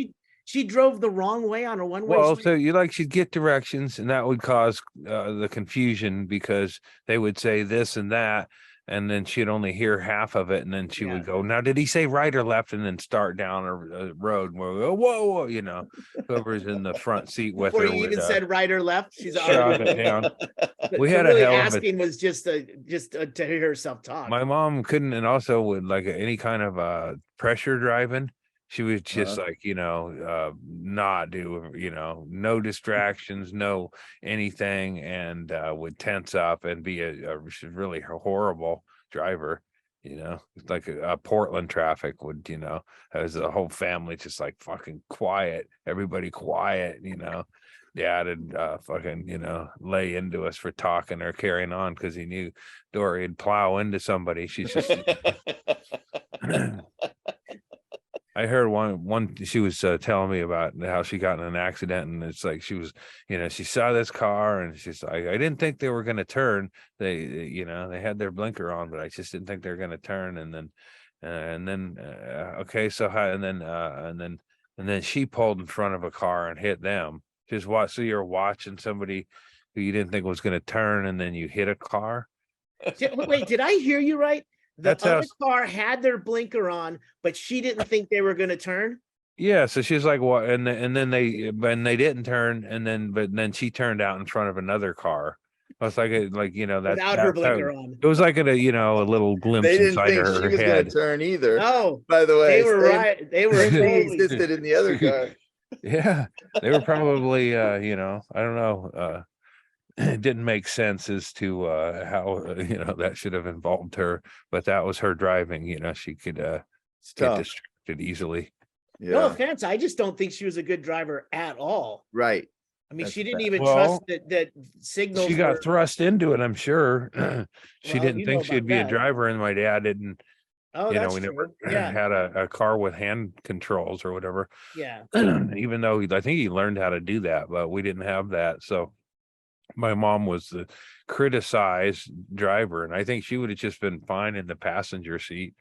She drove the wrong way on a one-way street? So she'd get directions, and that would cause the confusion because they would say this and that, and then she'd only hear half of it, and then she would go, "Now, did he say right or left?" And then start down a road where we go, whoa, whoever's in the front seat with Before her you even said right or left, she's shot it down. We had really a hell asking was just to hear herself talk. My mom couldn't, and also with any kind of pressure driving. She was just not do, no distractions, no anything, and would tense up and be she's really a horrible driver. It's like a Portland traffic would, as a whole family just like fucking quiet, everybody quiet, dad had fucking, lay into us for talking or carrying on because he knew Dory would plow into somebody. She's just I heard one she was telling me about how she got in an accident, and it's like she was, she saw this car and she's like, I didn't think they were going to turn. They had their blinker on, but I just didn't think they're going to turn. And then okay, so how, and then she pulled in front of a car and hit them. Just watch. So you're watching somebody who you didn't think was going to turn, and then you hit a car. Wait, did I hear you right? The That's how- other car had their blinker on, but she didn't think they were going to turn. Yeah, so she's like, "What?" And then they didn't turn, but then she turned out in front of another car. I was like, that's Without her blinker on. It was like a little glimpse They didn't inside think her she was going head. to turn either. No, By the way, they were right. They were She totally. existed in the other car. Yeah, they were probably, I don't know. It didn't make sense as to how that should have involved her, but that was her driving. She could get distracted easily. Yeah. No offense, I just don't think she was a good driver at all. Right. I mean, That's she didn't fair. even Well, trust that signals. She got were- thrust into it, I'm sure. She Well, didn't you know think she'd about be a that. driver, and my dad didn't. Oh, that's We true. never Yeah, had a car with hand controls or whatever. yeah. Even though I think he learned how to do that, but we didn't have that. So my mom was the criticized driver, and I think she would have just been fine in the passenger seat.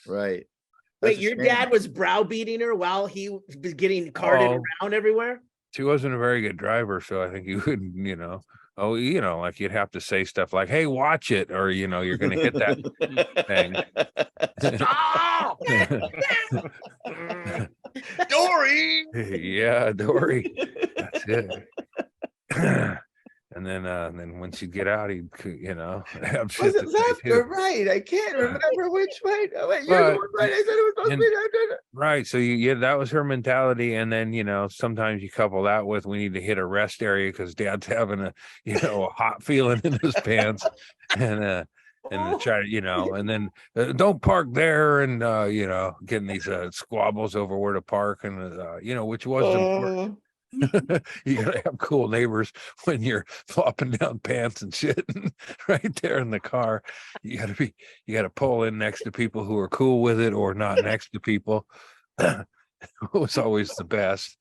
Right. Wait, That's a your shame. dad was browbeating her while he was getting carted Oh. around everywhere? She wasn't a very good driver, so I think you would, like you'd have to say stuff like, "Hey, watch it," or you're going to hit that thing. Stop! Dory. Yeah, Dory. That's it. And then when she'd get out, he'd, have shit Was to it say left too. or right? I can't remember which way. Oh, wait, you're the But- one right. I said it was supposed to be. Right. So that was her mentality. And then, sometimes you couple that with, we need to hit a rest area because dad's having a hot feeling in his pants. And try to, and then don't park there, and getting these squabbles over where to park, and which was important. You gotta have cool neighbors when you're flopping down pants and shit right there in the car. You gotta pull in next to people who are cool with it, or not next to people. It was always the best.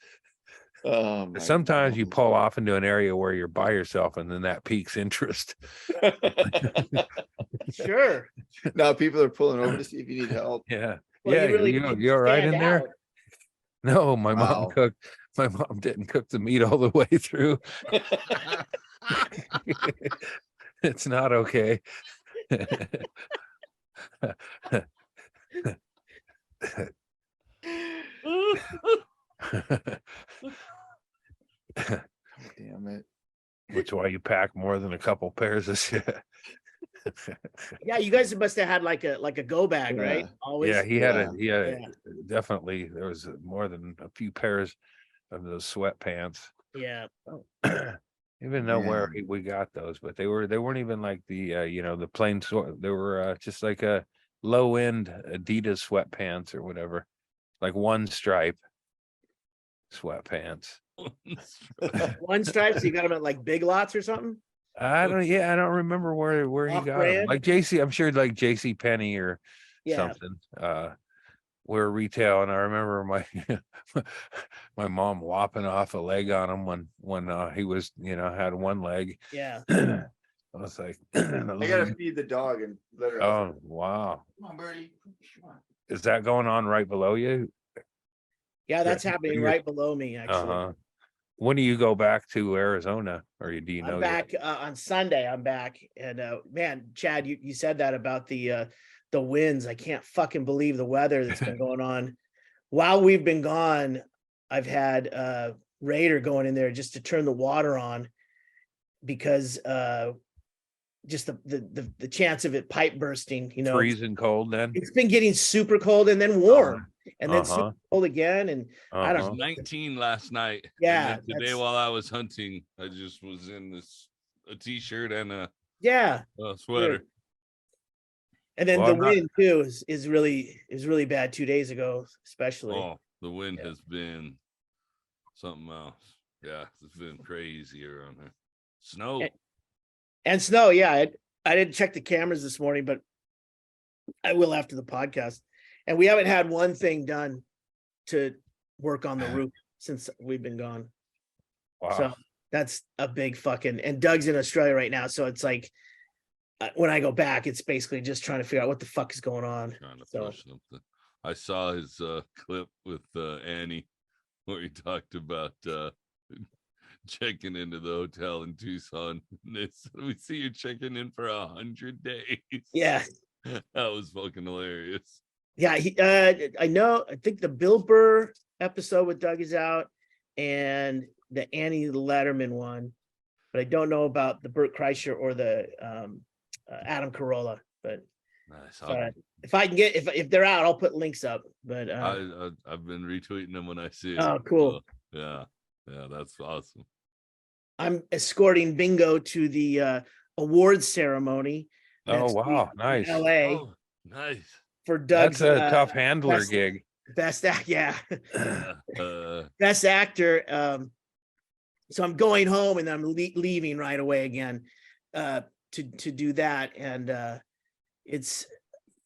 Sometimes you pull off into an area where you're by yourself, and then that piques interest. Sure. Now people are pulling over to see if you need help. Yeah. Well, yeah, you really you did you're all right in stand there. out. No, my mom Wow. cooked. My mom didn't cook the meat all the way through. It's not okay. Damn it. Which why you pack more than a couple pairs of shit. Yeah, you guys must have had like a go bag, right? Yeah. Always. Yeah, he had a Yeah. definitely, there was more than a few pairs of those sweatpants. Yeah. Even though where Man. we got those, but they weren't even like the the plain sort. They were just like a low end Adidas sweatpants or whatever, like one stripe sweatpants. One stripe, so you got them at like Big Lots or something? I don't remember where he got them. Off-brand? Like JC, I'm sure like JC Penney or Yeah. something. We're retail, and I remember my mom lopping off a leg on him when he was had one leg. Yeah. I was like, I gotta feed the dog and let her out. oh wow, Come on, Birdie. Come on. is that going on right below you? Yeah, that's Yeah. happening right below me, actually. Uh-huh. When do you go back to Arizona, or do you know I'm yet? back on Sunday. I'm back. And man, Chad, you said that about the winds. I can't fucking believe the weather that's been going on. While we've been gone, I've had Raider going in there just to turn the water on because just the chance of it pipe bursting, Freezing cold then? it's been getting super cold and then warm and then Uh-huh. super cold again. And I don't Uh-huh. know. 19 last night. and Yeah, then today that's- while I was hunting, I just was in a t-shirt and a Yeah. sweater. And then Well, the I'm not- wind too is really bad 2 days ago, especially. Oh, the wind has been something else. Yeah, it's been crazy around here. Snow. And snow, yeah. I didn't check the cameras this morning, but I will after the podcast. And we haven't had one thing done to work on the roof since we've been gone. Wow. So that's a big fucking, and Doug's in Australia right now. So it's like, when I go back, it's basically just trying to figure out what the fuck is going on. Trying to So push something. I saw his clip with Annie where he talked about checking into the hotel in Tucson. We see you checking in for 100 days. yeah. That was fucking hilarious. Yeah, I know. I think the Bill Burr episode with Doug is out, and the Annie Letterman one, but I don't know about the Burt Kreischer or the Adam Carolla. But Nice. if I can get if they're out, I'll put links up. But I've been retweeting them when I see it. Oh, cool. So, yeah, that's awesome. I'm escorting Bingo to the awards ceremony. Oh wow, nice. In LA. Oh, nice. For Doug's That's a tough handler gig. Best act, yeah. Best actor. So I'm going home and I'm leaving right away again to do that. And it's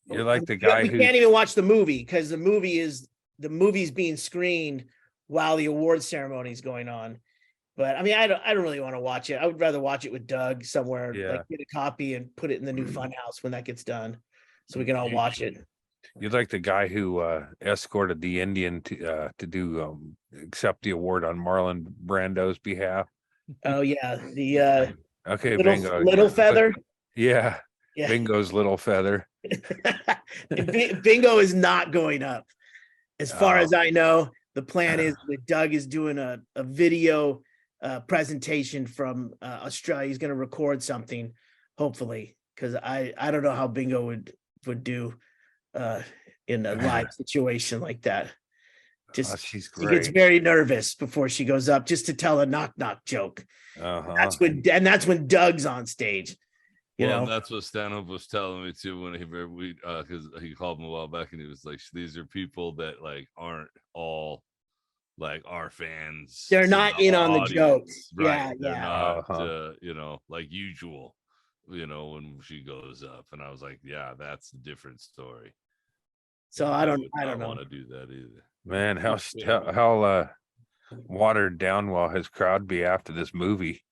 you're like the guy who can't even watch the movie because the movie's being screened while the awards ceremony is going on. But I mean, I don't really want to watch it. I would rather watch it with Doug somewhere, like get a copy and put it in the new funhouse when that gets done, so we can all watch it. You're like the guy who escorted the Indian to do accept the award on Marlon Brando's behalf. Oh yeah, the okay, Bingo, little feather. Yeah, Bingo's little feather. Bingo is not going up, as far as I know. The plan is that Doug is doing a video presentation from Australia. He's going to record something, hopefully, because I don't know how Bingo would do in a live situation like that. She's she great. gets very nervous before she goes up just to tell a knock joke. That's when Doug's on stage. You know, that's what Stanhope was telling me too when we because he called him a while back and he was like, these are people that like aren't all like our fans. They're not in on the jokes. Right. They're not like usual, when she goes up. And I was like, yeah, that's a different story. So I don't know. Want to do that either. Man, how watered down will his crowd be after this movie?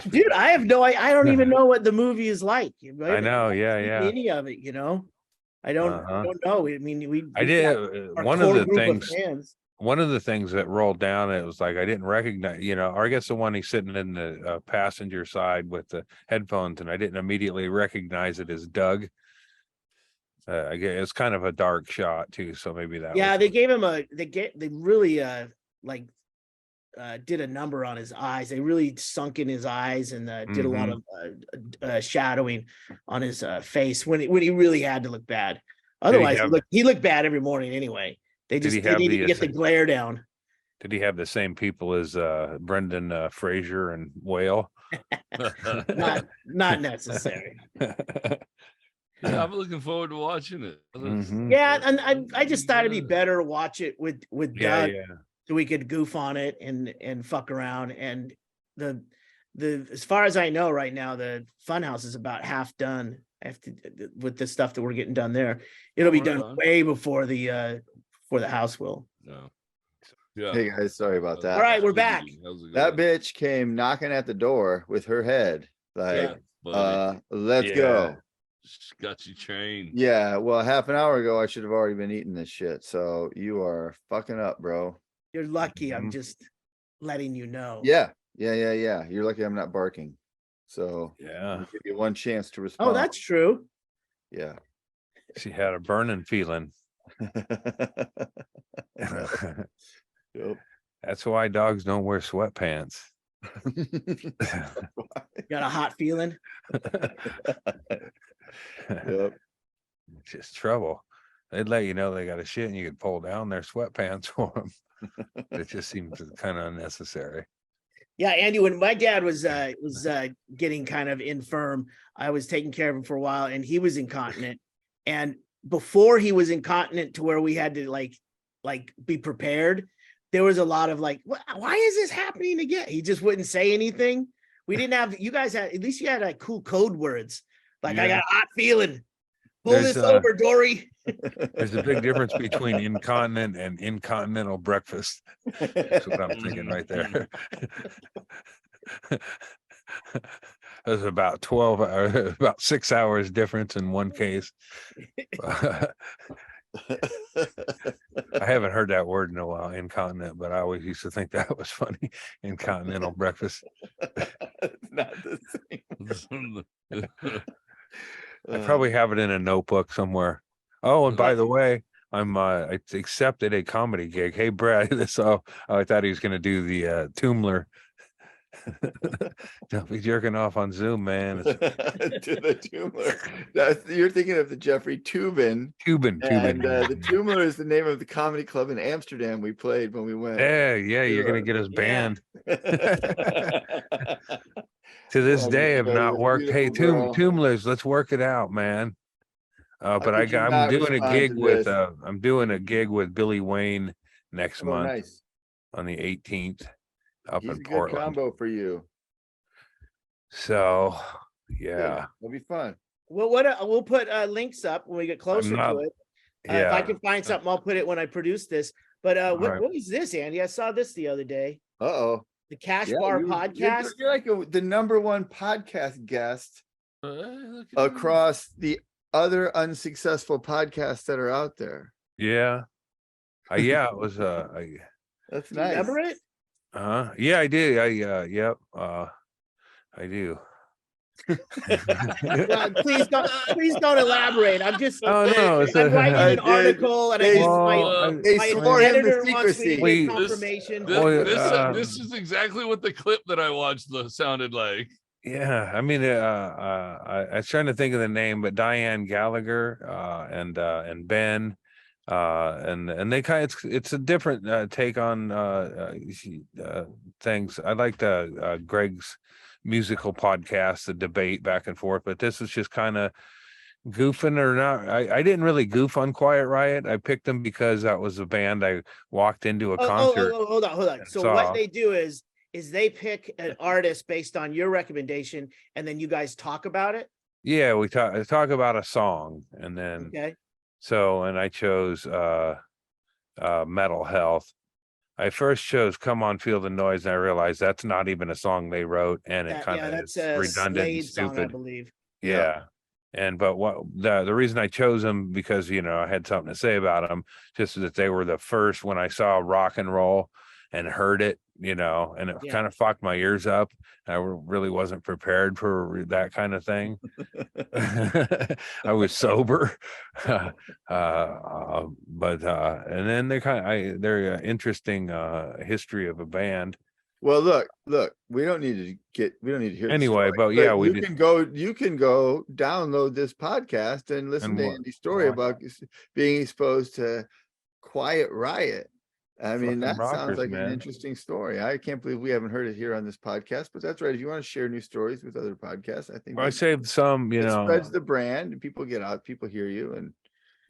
Dude, I have I don't even know what the movie is like. I know, yeah. Any of it, I don't know. I mean, I did one of the things that rolled down. It was like I didn't recognize, or I guess the one he's sitting in the passenger side with the headphones, and I didn't immediately recognize it as Doug. I guess it's kind of a dark shot too, so maybe that. Yeah, they gave him they really did a number on his eyes. They really sunk in his eyes and did a lot of shadowing on his face when he really had to look bad. Otherwise, he looked bad every morning anyway. They need to get the glare down. Did he have the same people as Brendan Fraser and Whale? not necessary. Yeah, I'm looking forward to watching it. Yeah, and I just thought it'd be better to watch it with Doug. Yeah. So we could goof on it and fuck around. And the as far as I know right now, the funhouse is about half done with the stuff that we're getting done there. It'll be done way before the house will. No. Yeah. Hey guys, sorry about that. All right, we're back. That bitch came knocking at the door with her head like, let's go. Got you trained. Yeah, well, half an hour ago I should have already been eating this shit. So you are fucking up, bro. You're lucky. I'm just letting you know. Yeah. You're lucky I'm not barking. So yeah, give you one chance to respond. Oh, that's true. Yeah. She had a burning feeling. Yep. That's why dogs don't wear sweatpants. Got a hot feeling. Yep. Just trouble. They'd let you know they got a shit and you could pull down their sweatpants for them. It just seems kind of unnecessary. Yeah, Andy, when my dad was getting kind of infirm, I was taking care of him for a while, and he was incontinent. And before he was incontinent to where we had to like be prepared, there was a lot of like, why is this happening again? He just wouldn't say anything. We didn't have, you guys had, at least you had like cool code words. Like, I got a hot feeling. Pull this over, Dory. There's a big difference between incontinent and incontinental breakfast. That's what I'm thinking right there. There's about 12 hours, about 6 hours difference in one case. I haven't heard that word in a while, incontinent, but I always used to think that was funny. Incontinental breakfast. It's not the same. I probably have it in a notebook somewhere. Oh, and by the way, I accepted a comedy gig. Hey, Brad, so I thought he was going to do the Tumblr. Don't be jerking off on Zoom, man. To the Tumblr. You're thinking of the Jeffrey Toobin. Toobin. And the Tumblr is the name of the comedy club in Amsterdam we played when we went. Yeah, you're going to get us banned. To this day, I've not worked. Hey, Tumblers, let's work it out, man. But I'm doing a gig with Billy Wayne next month. Nice. On the 18th up He's in a good Portland. combo for you. So yeah, it'll be fun. Well, we'll put links up when we get closer to it. If I can find something, I'll put it when I produce this. But what was this, Andy? I saw this the other day. Uh-oh. The Cash Bar podcast. You're like the #1 podcast guest across the other unsuccessful podcasts that are out there. Yeah. It was that's nice. Remember it? Yeah, I did. I do. Well, please don't elaborate. I'm just I'm writing an article and my editor wants me to get confirmation. This is exactly what the clip that I watched sounded like. Yeah, I mean, I was trying to think of the name, but Diane Gallagher and Ben, and they it's a different take on things. I liked Greg's musical podcast, the debate back and forth, but this is just kind of goofing or not. I didn't really goof on Quiet Riot. I picked them because that was a band I walked into a concert. Hold on. So what they do is they pick an artist based on your recommendation, and then you guys talk about it. Yeah, we talk about a song, and then and I chose Metal Health. I first chose Come On Feel the Noise, and I realized that's not even a song they wrote, and it kind of is redundant and stupid. Song, I believe. Yeah. But the reason I chose them, because I had something to say about them, just that they were the first when I saw rock and roll and heard it, and it kind of fucked my ears up. I really wasn't prepared for that kind of thing. I was sober, but and then they're an interesting history of a band. Well, look, we don't need to hear anyway, but you can go download this podcast and listen to Andy's story about being exposed to Quiet Riot. I mean, that sounds like an interesting story. I can't believe we haven't heard it here on this podcast, but that's right. If you want to share new stories with other podcasts, I think I saved some, it spreads the brand and people get out, people hear you. And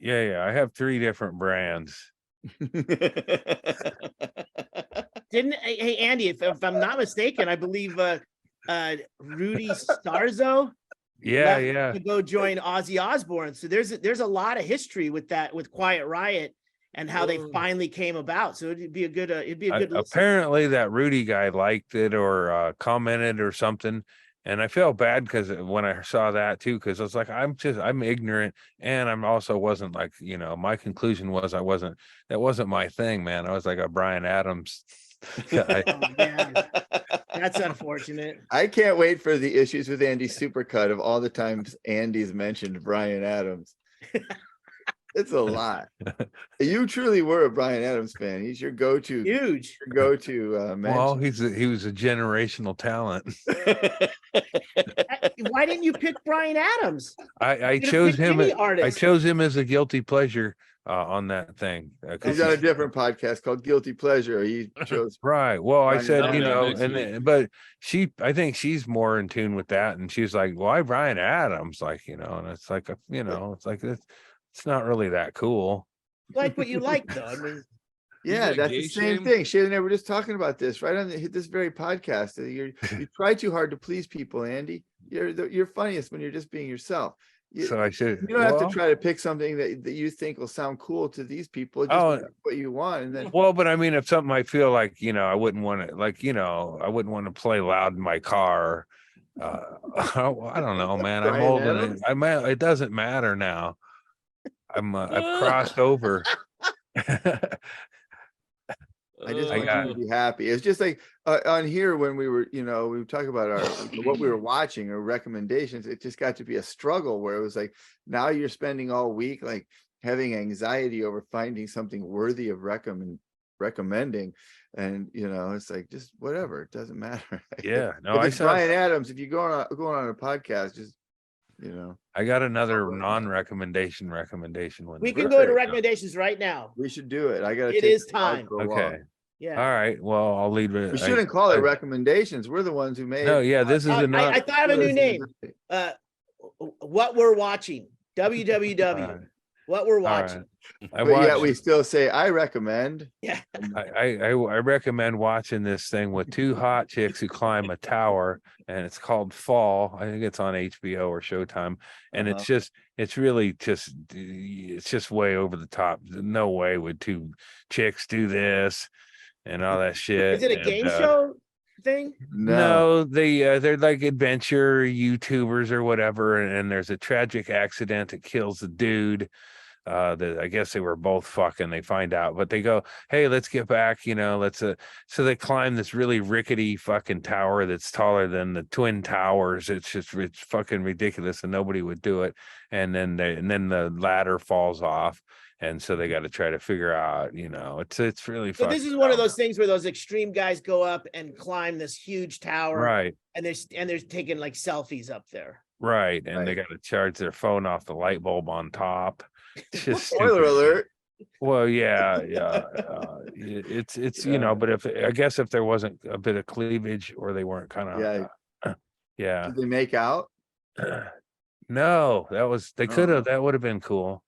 I have 3 different brands. Hey Andy, if I'm not mistaken, I believe Rudy Starzo to go join Ozzy Osbourne. So there's a lot of history with Quiet Riot and how they finally came about. So it'd be a good apparently that Rudy guy liked it or commented or something. And I felt bad because when I saw that too, because I was like, I'm ignorant, and I'm also wasn't like, my conclusion was that wasn't my thing, man. I was like a Bryan Adams guy. That's unfortunate. I can't wait for the issues with Andy's supercut of all the times Andy's mentioned Bryan Adams. It's a lot. You truly were a Bryan Adams fan. He's your go-to. Huge. Your go-to man. Well, he was a generational talent. Why didn't you pick Bryan Adams? I chose him. I chose him as a guilty pleasure on that thing. He's on a different podcast called Guilty Pleasure. He chose right. Well, I said, but I think she's more in tune with that, and she's like, "Why Bryan Adams?" Like, and it's like, it's like it's not really that cool. Like what you like, though. I mean, Yeah, get that's the gay same shamed? thing. Shannon and I were just talking about this right on this very podcast. You try too hard to please people, Andy. You're funniest when you're just being yourself. So I should. You don't have to try to pick something that you think will sound cool to these people. Just pick what you want, and then Well, but I mean, if something I feel like, I wouldn't want to, I wouldn't want to play loud in my car. I don't know, man. I'm Bryan old and Adams? it doesn't matter now. I've crossed over. I just I want got- you to be happy. It's just like on here when we were, we talk about what we were watching or recommendations. It just got to be a struggle where it was like, now you're spending all week like having anxiety over finding something worthy of recommending, and it's like just whatever. It doesn't matter. Yeah, no, If it's Bryan Adams, if you're going on a podcast, just I got another non-recommendation one. We can go to recommendations right now. We should do it. I gotta. It is time. Okay. Yeah. All right. Well, I'll leave it. We shouldn't call it recommendations. We're the ones who made. No, yeah, this is I thought of a new name. What we're watching. WWW. What we're watching. But yet we still say I recommend. Yeah. I recommend watching this thing with two hot chicks who climb a tower, and it's called Fall. I think it's on HBO or Showtime, and it's just way over the top. No way would two chicks do this and all that shit. Is it a game show thing? No, they're like adventure YouTubers or whatever, and there's a tragic accident that kills the dude. I guess they were both fucking. They find out, but they go, "Hey, let's get back." So they climb this really rickety fucking tower that's taller than the Twin Towers. It's fucking ridiculous, and nobody would do it. And then the ladder falls off, and so they got to try to figure out. It's really. So this is one of those things where those extreme guys go up and climb this huge tower, right? And they're taking like selfies up there, right? And they got to charge their phone off the light bulb on top. Just spoiler alert. Well, yeah. It's but if there wasn't a bit of cleavage or they weren't kind of yeah. Did they make out? No, they could have. That would have been cool.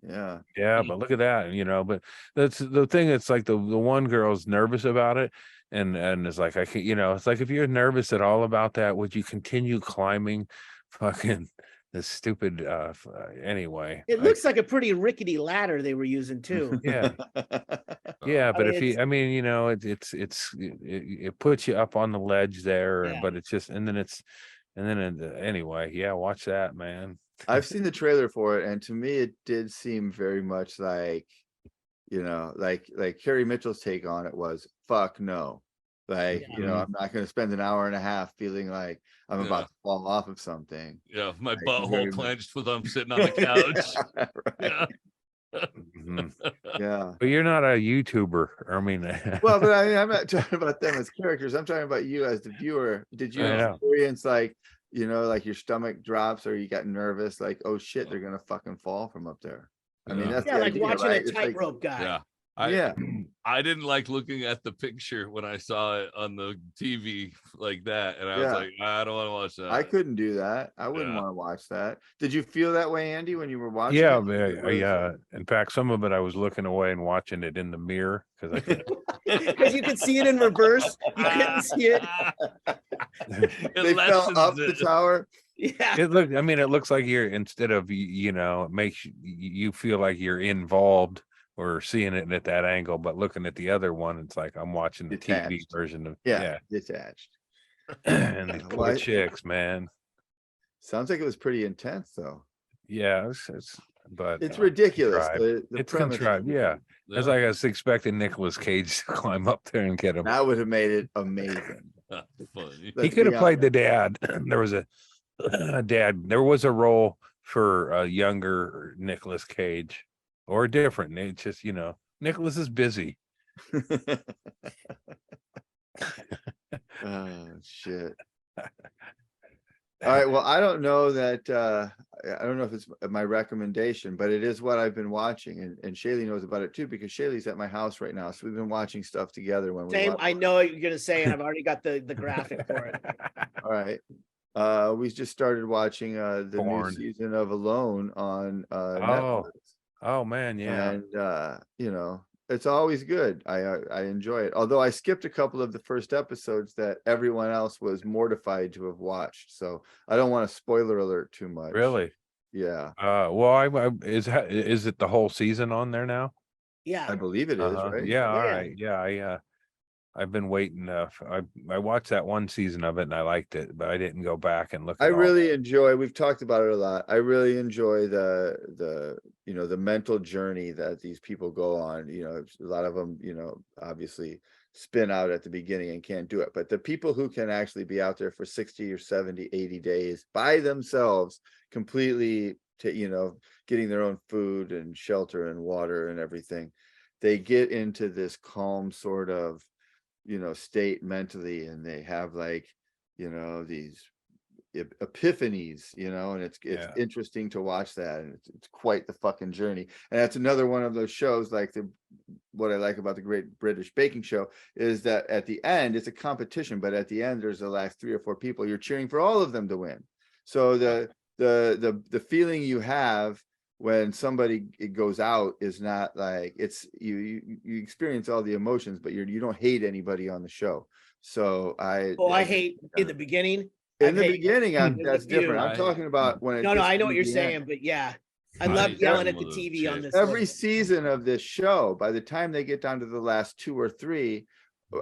Yeah. But look at that, but that's the thing. It's like the one girl's nervous about it, and it's like I can, it's like if you're nervous at all about that, would you continue climbing fucking this stupid anyway? It looks like a pretty rickety ladder they were using too. Yeah. But it puts you up on the ledge there, but it's just anyway, watch that, man. I've seen the trailer for it, and to me it did seem very much like like Carrie Mitchell's take on it was fuck no. Like, I'm not going to spend an hour and a half feeling like I'm about to fall off of something. Yeah, my butthole clenched with I'm sitting on the couch. Yeah. But you're not a YouTuber. I mean, well, but I'm not talking about them as characters. I'm talking about you as the viewer. Did you experience like your stomach drops or you got nervous? Like, oh shit, they're going to fucking fall from up there. I mean, that's like idea, watching right? a tightrope guy. Yeah. I didn't like looking at the picture when I saw it on the TV like that, and I was like, I don't want to watch that. I couldn't do that. I wouldn't want to watch that. Did you feel that way, Andy, when you were watching? Yeah. In fact, some of it I was looking away and watching it in the mirror because you could see it in reverse. You couldn't see it. They fell up the tower. Yeah. It looks like you're, instead of it makes you feel like you're involved or seeing it at that angle, but looking at the other one, it's like I'm watching the TV version of detached. And these poor chicks, man. Sounds like it was pretty intense, though. Yeah, but it's ridiculous. It's contrived. Yeah, it's like I was expecting Nicolas Cage to climb up there and get him. That would have made it amazing. He could have played the dad. There was a dad. There was a role for a younger Nicolas Cage. Or different. It's just, Nicholas is busy. Oh shit. All right. Well, I don't know that I don't know if it's my recommendation, but it is what I've been watching, and Chaille knows about it too, because Shaylee's at my house right now. So we've been watching stuff together when we I know what you're gonna say, and I've already got the graphic for it. All right. We just started watching the new season of Alone on Netflix. Oh man, yeah. And It's always good. I enjoy it. Although I skipped a couple of the first episodes that everyone else was mortified to have watched. So I don't want to spoiler alert too much. Really? Yeah. Well, is it the whole season on there now? Yeah. I believe it is, right? Yeah, all Yeah. right. Yeah, I've been waiting. I watched that one season of it and I liked it, but I didn't go back and look I at all. really enjoy, we've talked about it a lot. I really enjoy the the mental journey that these people go on. A lot of them, obviously spin out at the beginning and can't do it. But the people who can actually be out there for 60 or 70, 80 days by themselves, completely getting their own food and shelter and water and everything, they get into this calm sort of state mentally, and they have like these epiphanies, and it's interesting to watch that, and it's quite the fucking journey. And that's another one of those shows, like what I like about the Great British Baking Show is that at the end it's a competition, but at the end there's the last 3 or 4 people, you're cheering for all of them to win. So the feeling you have when somebody goes out is not like it's you experience all the emotions, but you don't hate anybody on the show. So I hate in the beginning. That's different. I'm talking about when no, I know what you're saying, but yeah, I love yelling at the TV on this. Every season of this show, by the time they get down to the last 2 or 3,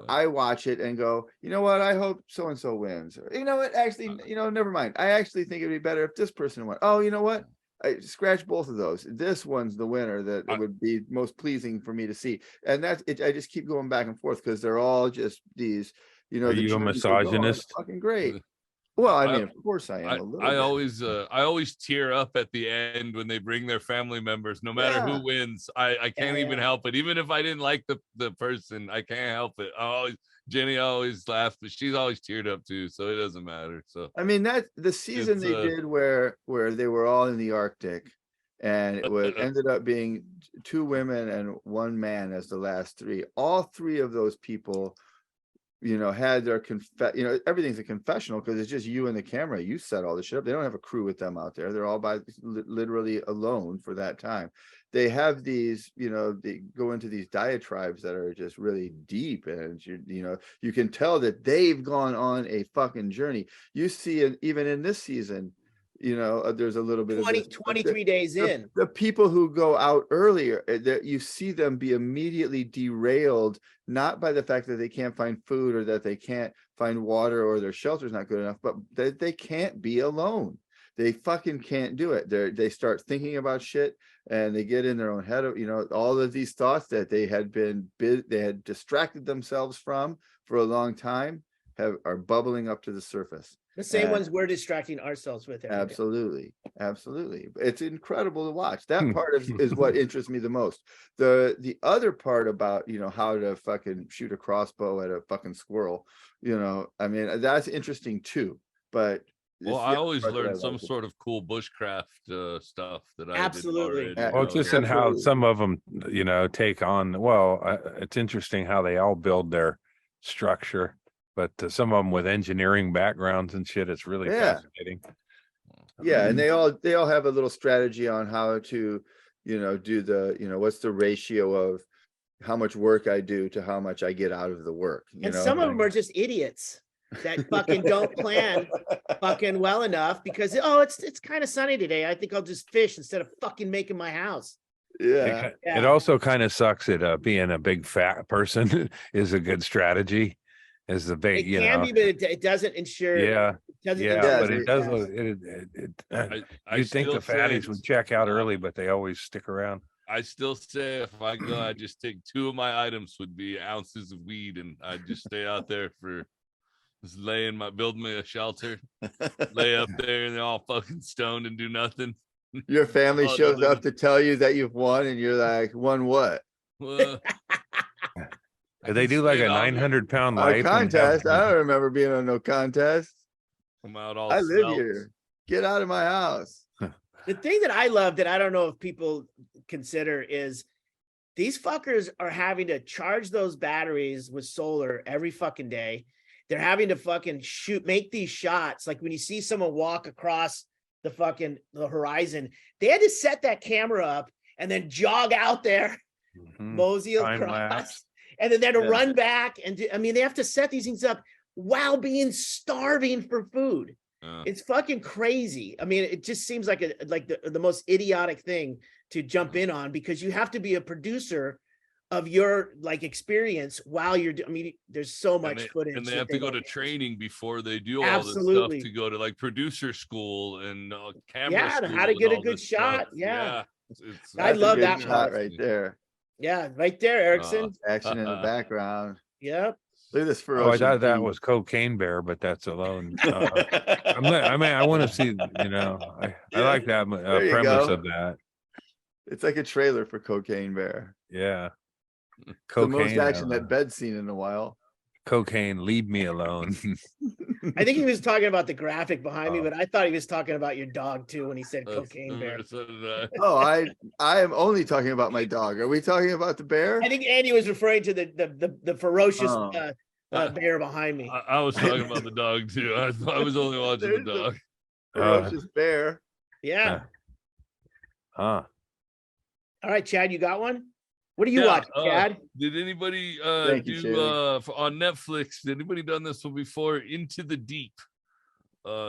I watch it and go, you know what? I hope so and so wins. Or, you know what? Actually, never mind. I actually think it'd be better if this person won. Oh, you know what? I scratch both of those. This one's the winner that it would be most pleasing for me to see. And that's it. I just keep going back and forth because they're all just these, Are you a misogynist? Fucking great. Well, I mean, of course I am a little bit. I always tear up at the end when they bring their family members, no matter who wins. I can't even help it. Even if I didn't like the person, I can't help it. Jenny always laughs, but she's always teared up too, so it doesn't matter. So I mean, that the season they did where they were all in the Arctic, and it ended up being 2 women and 1 man as the last 3. All 3 of those people had their everything's a confessional because it's just you and the camera. You set all the shit up. They don't have a crew with them out there. They're all literally alone for that time. They have these, they go into these diatribes that are just really deep, and you can tell that they've gone on a fucking journey. You see it even in this season. There's a little bit 23 days in. The people who go out earlier, that you see them be immediately derailed, not by the fact that they can't find food or that they can't find water or their shelter's not good enough, but that they can't be alone. They fucking can't do it. They start thinking about shit, and they get in their own head of, all of these thoughts that they had distracted themselves from for a long time are bubbling up to the surface. The same ones we're distracting ourselves with. Absolutely. It's incredible to watch. That part is what interests me the most. The other part about, how to fucking shoot a crossbow at a fucking squirrel, I mean, that's interesting too. But I always learn some sort of cool bushcraft stuff that I absolutely. Well, just in how some of them, take on. Well, it's interesting how they all build their structure. But some of them with engineering backgrounds and shit, it's really fascinating. Yeah, and they all have a little strategy on how to, do the, what's the ratio of how much work I do to how much I get out of the work. And some of them are just idiots that fucking don't plan fucking well enough because it's kind of sunny today. I think I'll just fish instead of fucking making my house. Yeah. It also kind of sucks that being a big fat person is a good strategy. Is the big, it can be, but it doesn't ensure. But it does. You'd think the fatties would check out early, but they always stick around. I still say if I go, I just take 2 of my items would be ounces of weed, and I'd just stay out there for just build me a shelter, lay up there, and they're all fucking stoned and do nothing. Your family shows up to tell you that you've won, and you're like, won what? They do like a 900-pound life contest. I don't remember being on no contest. I'm out all. I live here. Get out of my house. The thing that I love that I don't know if people consider is these fuckers are having to charge those batteries with solar every fucking day. They're having to fucking make these shots. Like when you see someone walk across the horizon, they had to set that camera up and then jog out there mosey Time across, lapse. and then they had to Yeah. run back. And I mean, they have to set these things up while being starving for food. It's fucking crazy. I mean, it just seems like the most idiotic thing to jump in on, because you have to be a producer of your like experience while you're. I mean, there's so much footage, and they have to go to training before they do all Absolutely. this stuff, to go to like producer school and camera Yeah, school how to and get a all good this stuff. shot. Yeah. It's I That's a love good that shot part. right there. Yeah, right there, Erickson. Action in the background. Yep. Look at this Oh, I ferocious. thought that beast. was Cocaine Bear, but that's alone. I mean, I want to see, you know, I Yeah, like that there you premise go. of that. It's like a trailer for Cocaine Bear. Yeah. The most Cocaine, action that bed's seen in a while. cocaine, leave me alone. I think he was talking about the graphic behind me, Oh. but I thought he was talking about your dog too when he said Cocaine Bear. Oh, I am only talking about my dog. Are we talking about the bear? I think Andy was referring to the ferocious Oh. bear behind me. I was talking about the dog too. I was only watching the There's the dog. ferocious bear. Yeah. Huh. All right, Chad, you got one? What are you Yeah, watching, Chad? Did anybody Thank you, do Chaille. on Netflix? Did anybody done this one before? Into the Deep,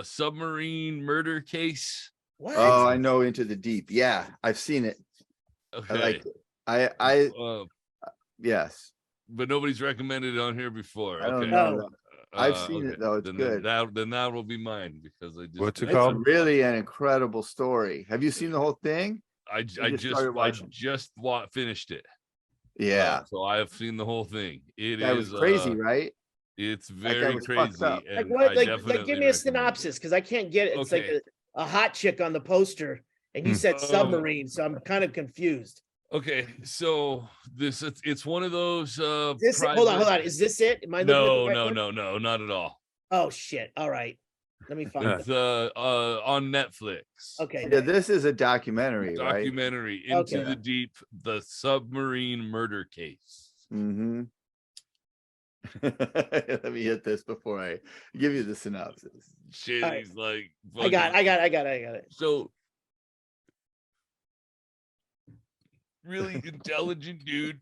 submarine murder case. What? Oh, I know Into the Deep. Yeah, I've seen it. Okay, I like it. I yes. but nobody's recommended it on here before. I don't Okay, know. I've seen it though. It's then good. Then that will be mine, because I just What's it It's called? really an incredible story. Have you seen the whole thing? I just started watching. finished it. Yeah. So I have seen the whole thing. It That is was crazy, right? It's That guy very was fucked crazy. up. Like And what? I Like definitely give me a recommend it. synopsis, because I can't get it. It's like Okay. a hot chick on the poster, and you said Um, submarine, so I'm kind of confused. Okay, so it's one of those Hold on. Is this it? Am I looking at the right one? no, not at all. Oh shit. All right. Let me find It's it. on Netflix. Okay. Yeah, this is a documentary, right? Documentary Into Okay. the Deep, the submarine murder case. Mm-hmm. Let me hit this before I give you the synopsis. Shit, All right. he's like I got it. So really intelligent dude.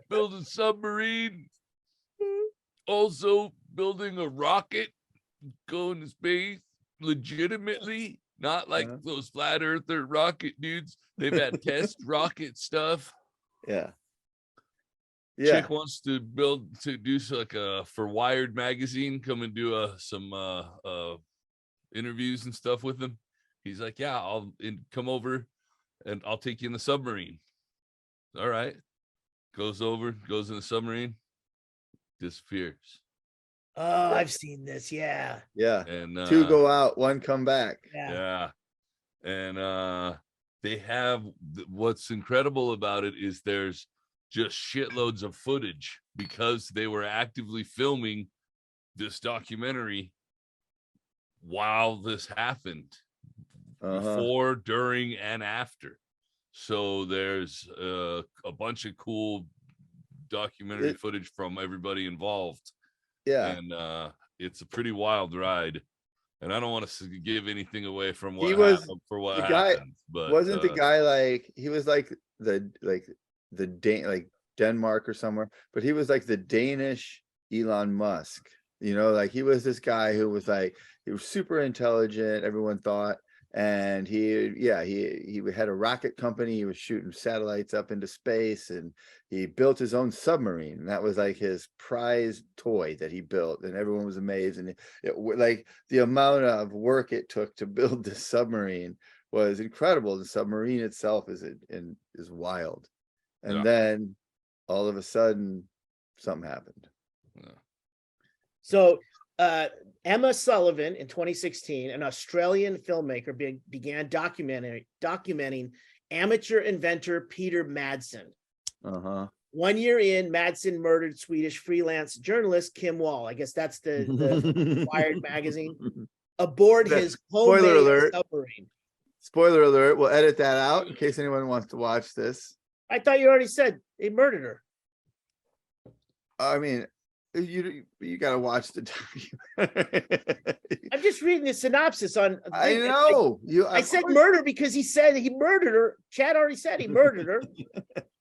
Build a submarine. Also building a rocket, going to space legitimately, not like those flat earther rocket dudes. They've had test rocket stuff. Yeah. Chick wants to do like for Wired magazine, come and do some interviews and stuff with him. He's like, yeah, I'll come over and I'll take you in the submarine. All right. Goes in the submarine, disappears. Oh, I've seen this. Yeah. Yeah. And two go out, one come back. Yeah. And they have what's incredible about it is there's just shitloads of footage, because they were actively filming this documentary while this happened, before, during, and after. So there's a bunch of cool documentary footage from everybody involved. Yeah. And it's a pretty wild ride. And I don't want to give anything away from what happened, but wasn't the guy like, he was like the Denmark or somewhere, but he was like the Danish Elon Musk, you know, like he was this guy who was like, he was super intelligent, everyone thought, and he had a rocket company. He was shooting satellites up into space, and he built his own submarine, and that was like his prize toy that he built, and everyone was amazed. And like the amount of work it took to build this submarine was incredible. The submarine itself is wild. And then all of a sudden something happened. So Emma Sullivan in 2016, an Australian filmmaker, began documenting amateur inventor Peter Madsen. 1 year in, Madsen murdered Swedish freelance journalist Kim Wall. I guess that's the Wired magazine. Aboard his homemade submarine. Spoiler alert, we'll edit that out in case anyone wants to watch this. I thought you already said they murdered her. I mean, you gotta watch the documentary. I'm just reading the synopsis on. I know you. I said murder because he said he murdered her. Chad already said he murdered her.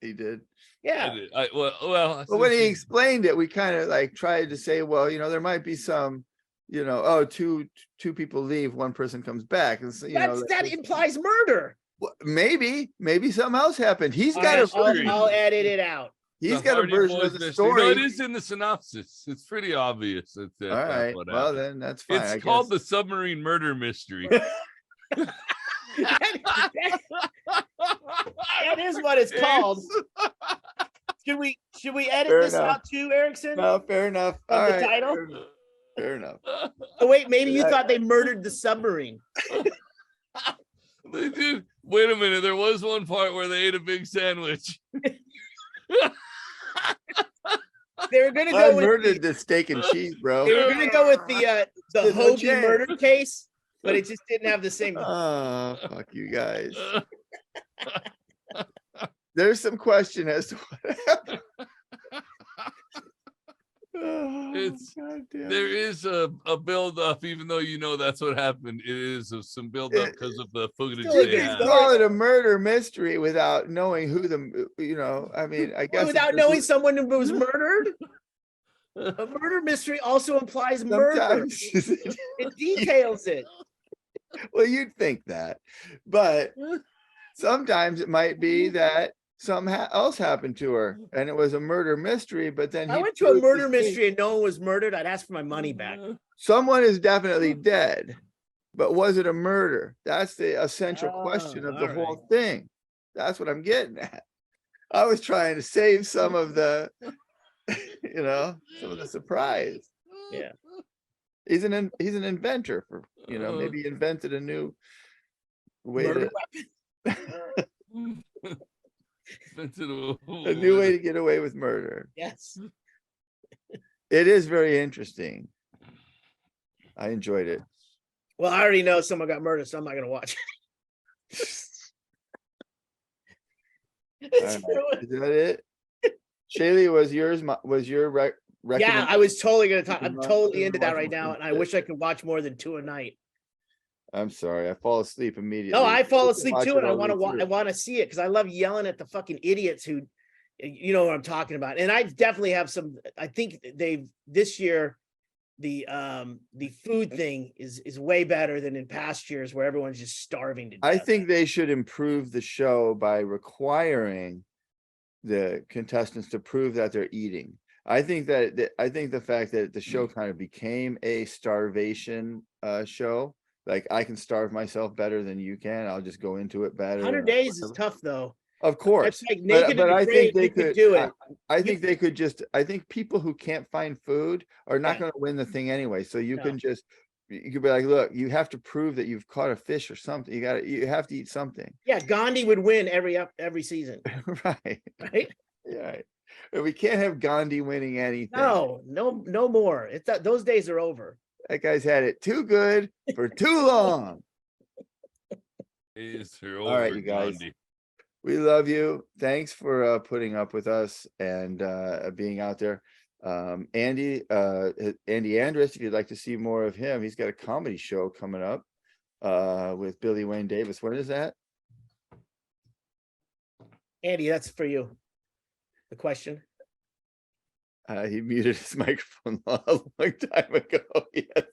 He did. Yeah. Well, But when he explained it, we kind of like tried to say, well, there might be some, two people leave, one person comes back, and so, that implies murder. well, maybe something else happened. He's got a version. I'll edit it out. He's got a Hardy version Boys of the mystery. No, story. it is in the synopsis. It's pretty obvious. All right. Well, then that's fine. It's called the Submarine Murder Mystery. That is what it's called. Should we edit Fair this enough. out too, Erickson? No, fair enough. Of All the right, title? Fair enough. Oh wait, maybe you thought they murdered the submarine. They did. Wait a minute. There was one part where they ate a big sandwich. They were gonna I go with murdered the steak and cheese, bro. they were gonna go with the There's no Hoagie chance. murder case, but it just didn't have the same. Oh, fuck you guys. There's some question as to what happened. Oh, goddamn. There is a build up, even though that's what happened. It is some build up because of the footage Still they is, have. though. Call it a murder mystery without knowing who I mean, I guess Without knowing someone who was murdered. A murder mystery also implies murder. sometimes. It details it. Well, you'd think that, but sometimes it might be that something else happened to her and it was a murder mystery, but then I he went to a proved murder his case. mystery and no one was murdered. I'd ask for my money back. Someone is definitely dead, but was it a murder? That's the essential question of the all whole thing. That's what I'm getting at. I was trying to save some of the, some of the surprise. Yeah. He's an inventor for, maybe he invented a new way Murder to, A a new way to get away with murder. Yes. It is very interesting. I enjoyed it. Well, I already know someone got murdered, so I'm not gonna watch it. It's ruined. Is that it? Chaille, was your Yeah, recommendation? I was totally gonna talk. I'm Watch- totally into that watch right more now, than and I wish I could watch more than 2 a night. I'm sorry, I fall asleep immediately. No, I fall You can asleep watch too, it and I all want to the way I through. want to see it because I love yelling at the fucking idiots who, you know what I'm talking about. And I definitely have some. I think this year, the food thing is way better than in past years where everyone's just starving to death. I think they should improve the show by requiring the contestants to prove that they're eating. I think the fact that the show kind of became a starvation show, like I can starve myself better than you can. I'll just go into it better. 100 days is tough though. Of course. It's like naked But and I think afraid, they you could could do it. I think they could just, I think people who can't find food are not Yeah. going to win the thing anyway. So you No. can just, you could be like, look, you have to prove that you've caught a fish or something. You have to eat something. Yeah, Gandhi would win every season, Right. right? Yeah. Right. And we can't have Gandhi winning anything. No more. It's that those days are over. That guy's had it too good for too long. All right, you guys. We love you. Thanks for putting up with us and being out there. Andy Andrist, if you'd like to see more of him, he's got a comedy show coming up with Billy Wayne Davis. When is that? Andy, that's for you. The question. He muted his microphone a long time ago. Yes.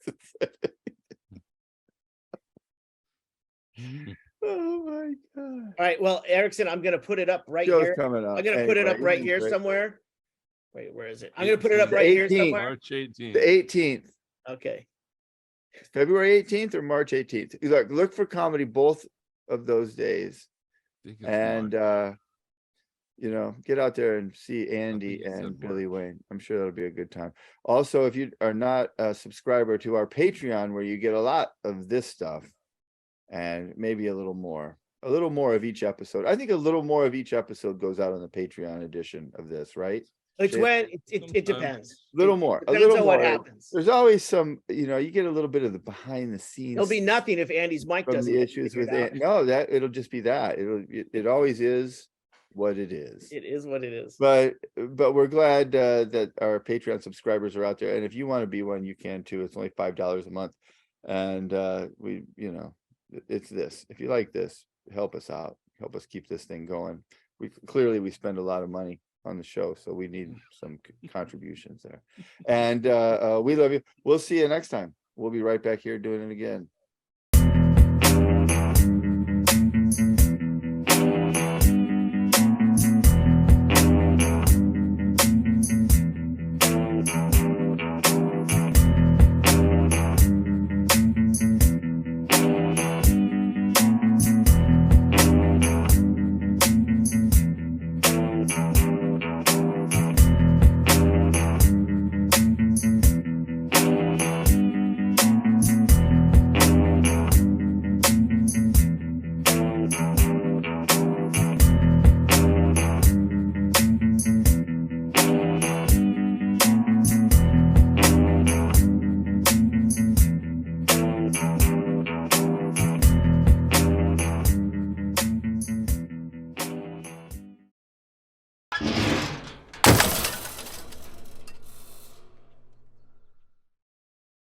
Oh my God. All right. Well, Erickson, I'm gonna put it up right Show's here. coming up. I'm gonna put it up Anyway, right he's here great. somewhere. Wait, where is it? I'm gonna put it up right here 18th. somewhere. March 18th. The 18th. Okay. February 18th or March 18th. Look for comedy both of those days. I think it's And March. get out there and see Andy you said and March. Billy Wayne. I'm sure that'll be a good time. Also, if you are not a subscriber to our Patreon, where you get a lot of this stuff and maybe a little more of each episode. I think a little more of each episode goes out on the Patreon edition of this, right? It's Shane? when it Sometimes. depends. A little more, a Depends little on what more. happens. There's always some, you get a little bit of the behind the scenes. There'll be nothing if Andy's mic from doesn't the get issues figured with out. it. No, that it'll just be that. It always is, what it is. It is what it is. But we're glad that our Patreon subscribers are out there. And if you want to be one, you can too. It's only $5 a month. And we, you know, it's this. If you like this, help us out. Help us keep this thing going. We spend a lot of money on the show, so we need some contributions there. And we love you. We'll see you next time. We'll be right back here doing it again.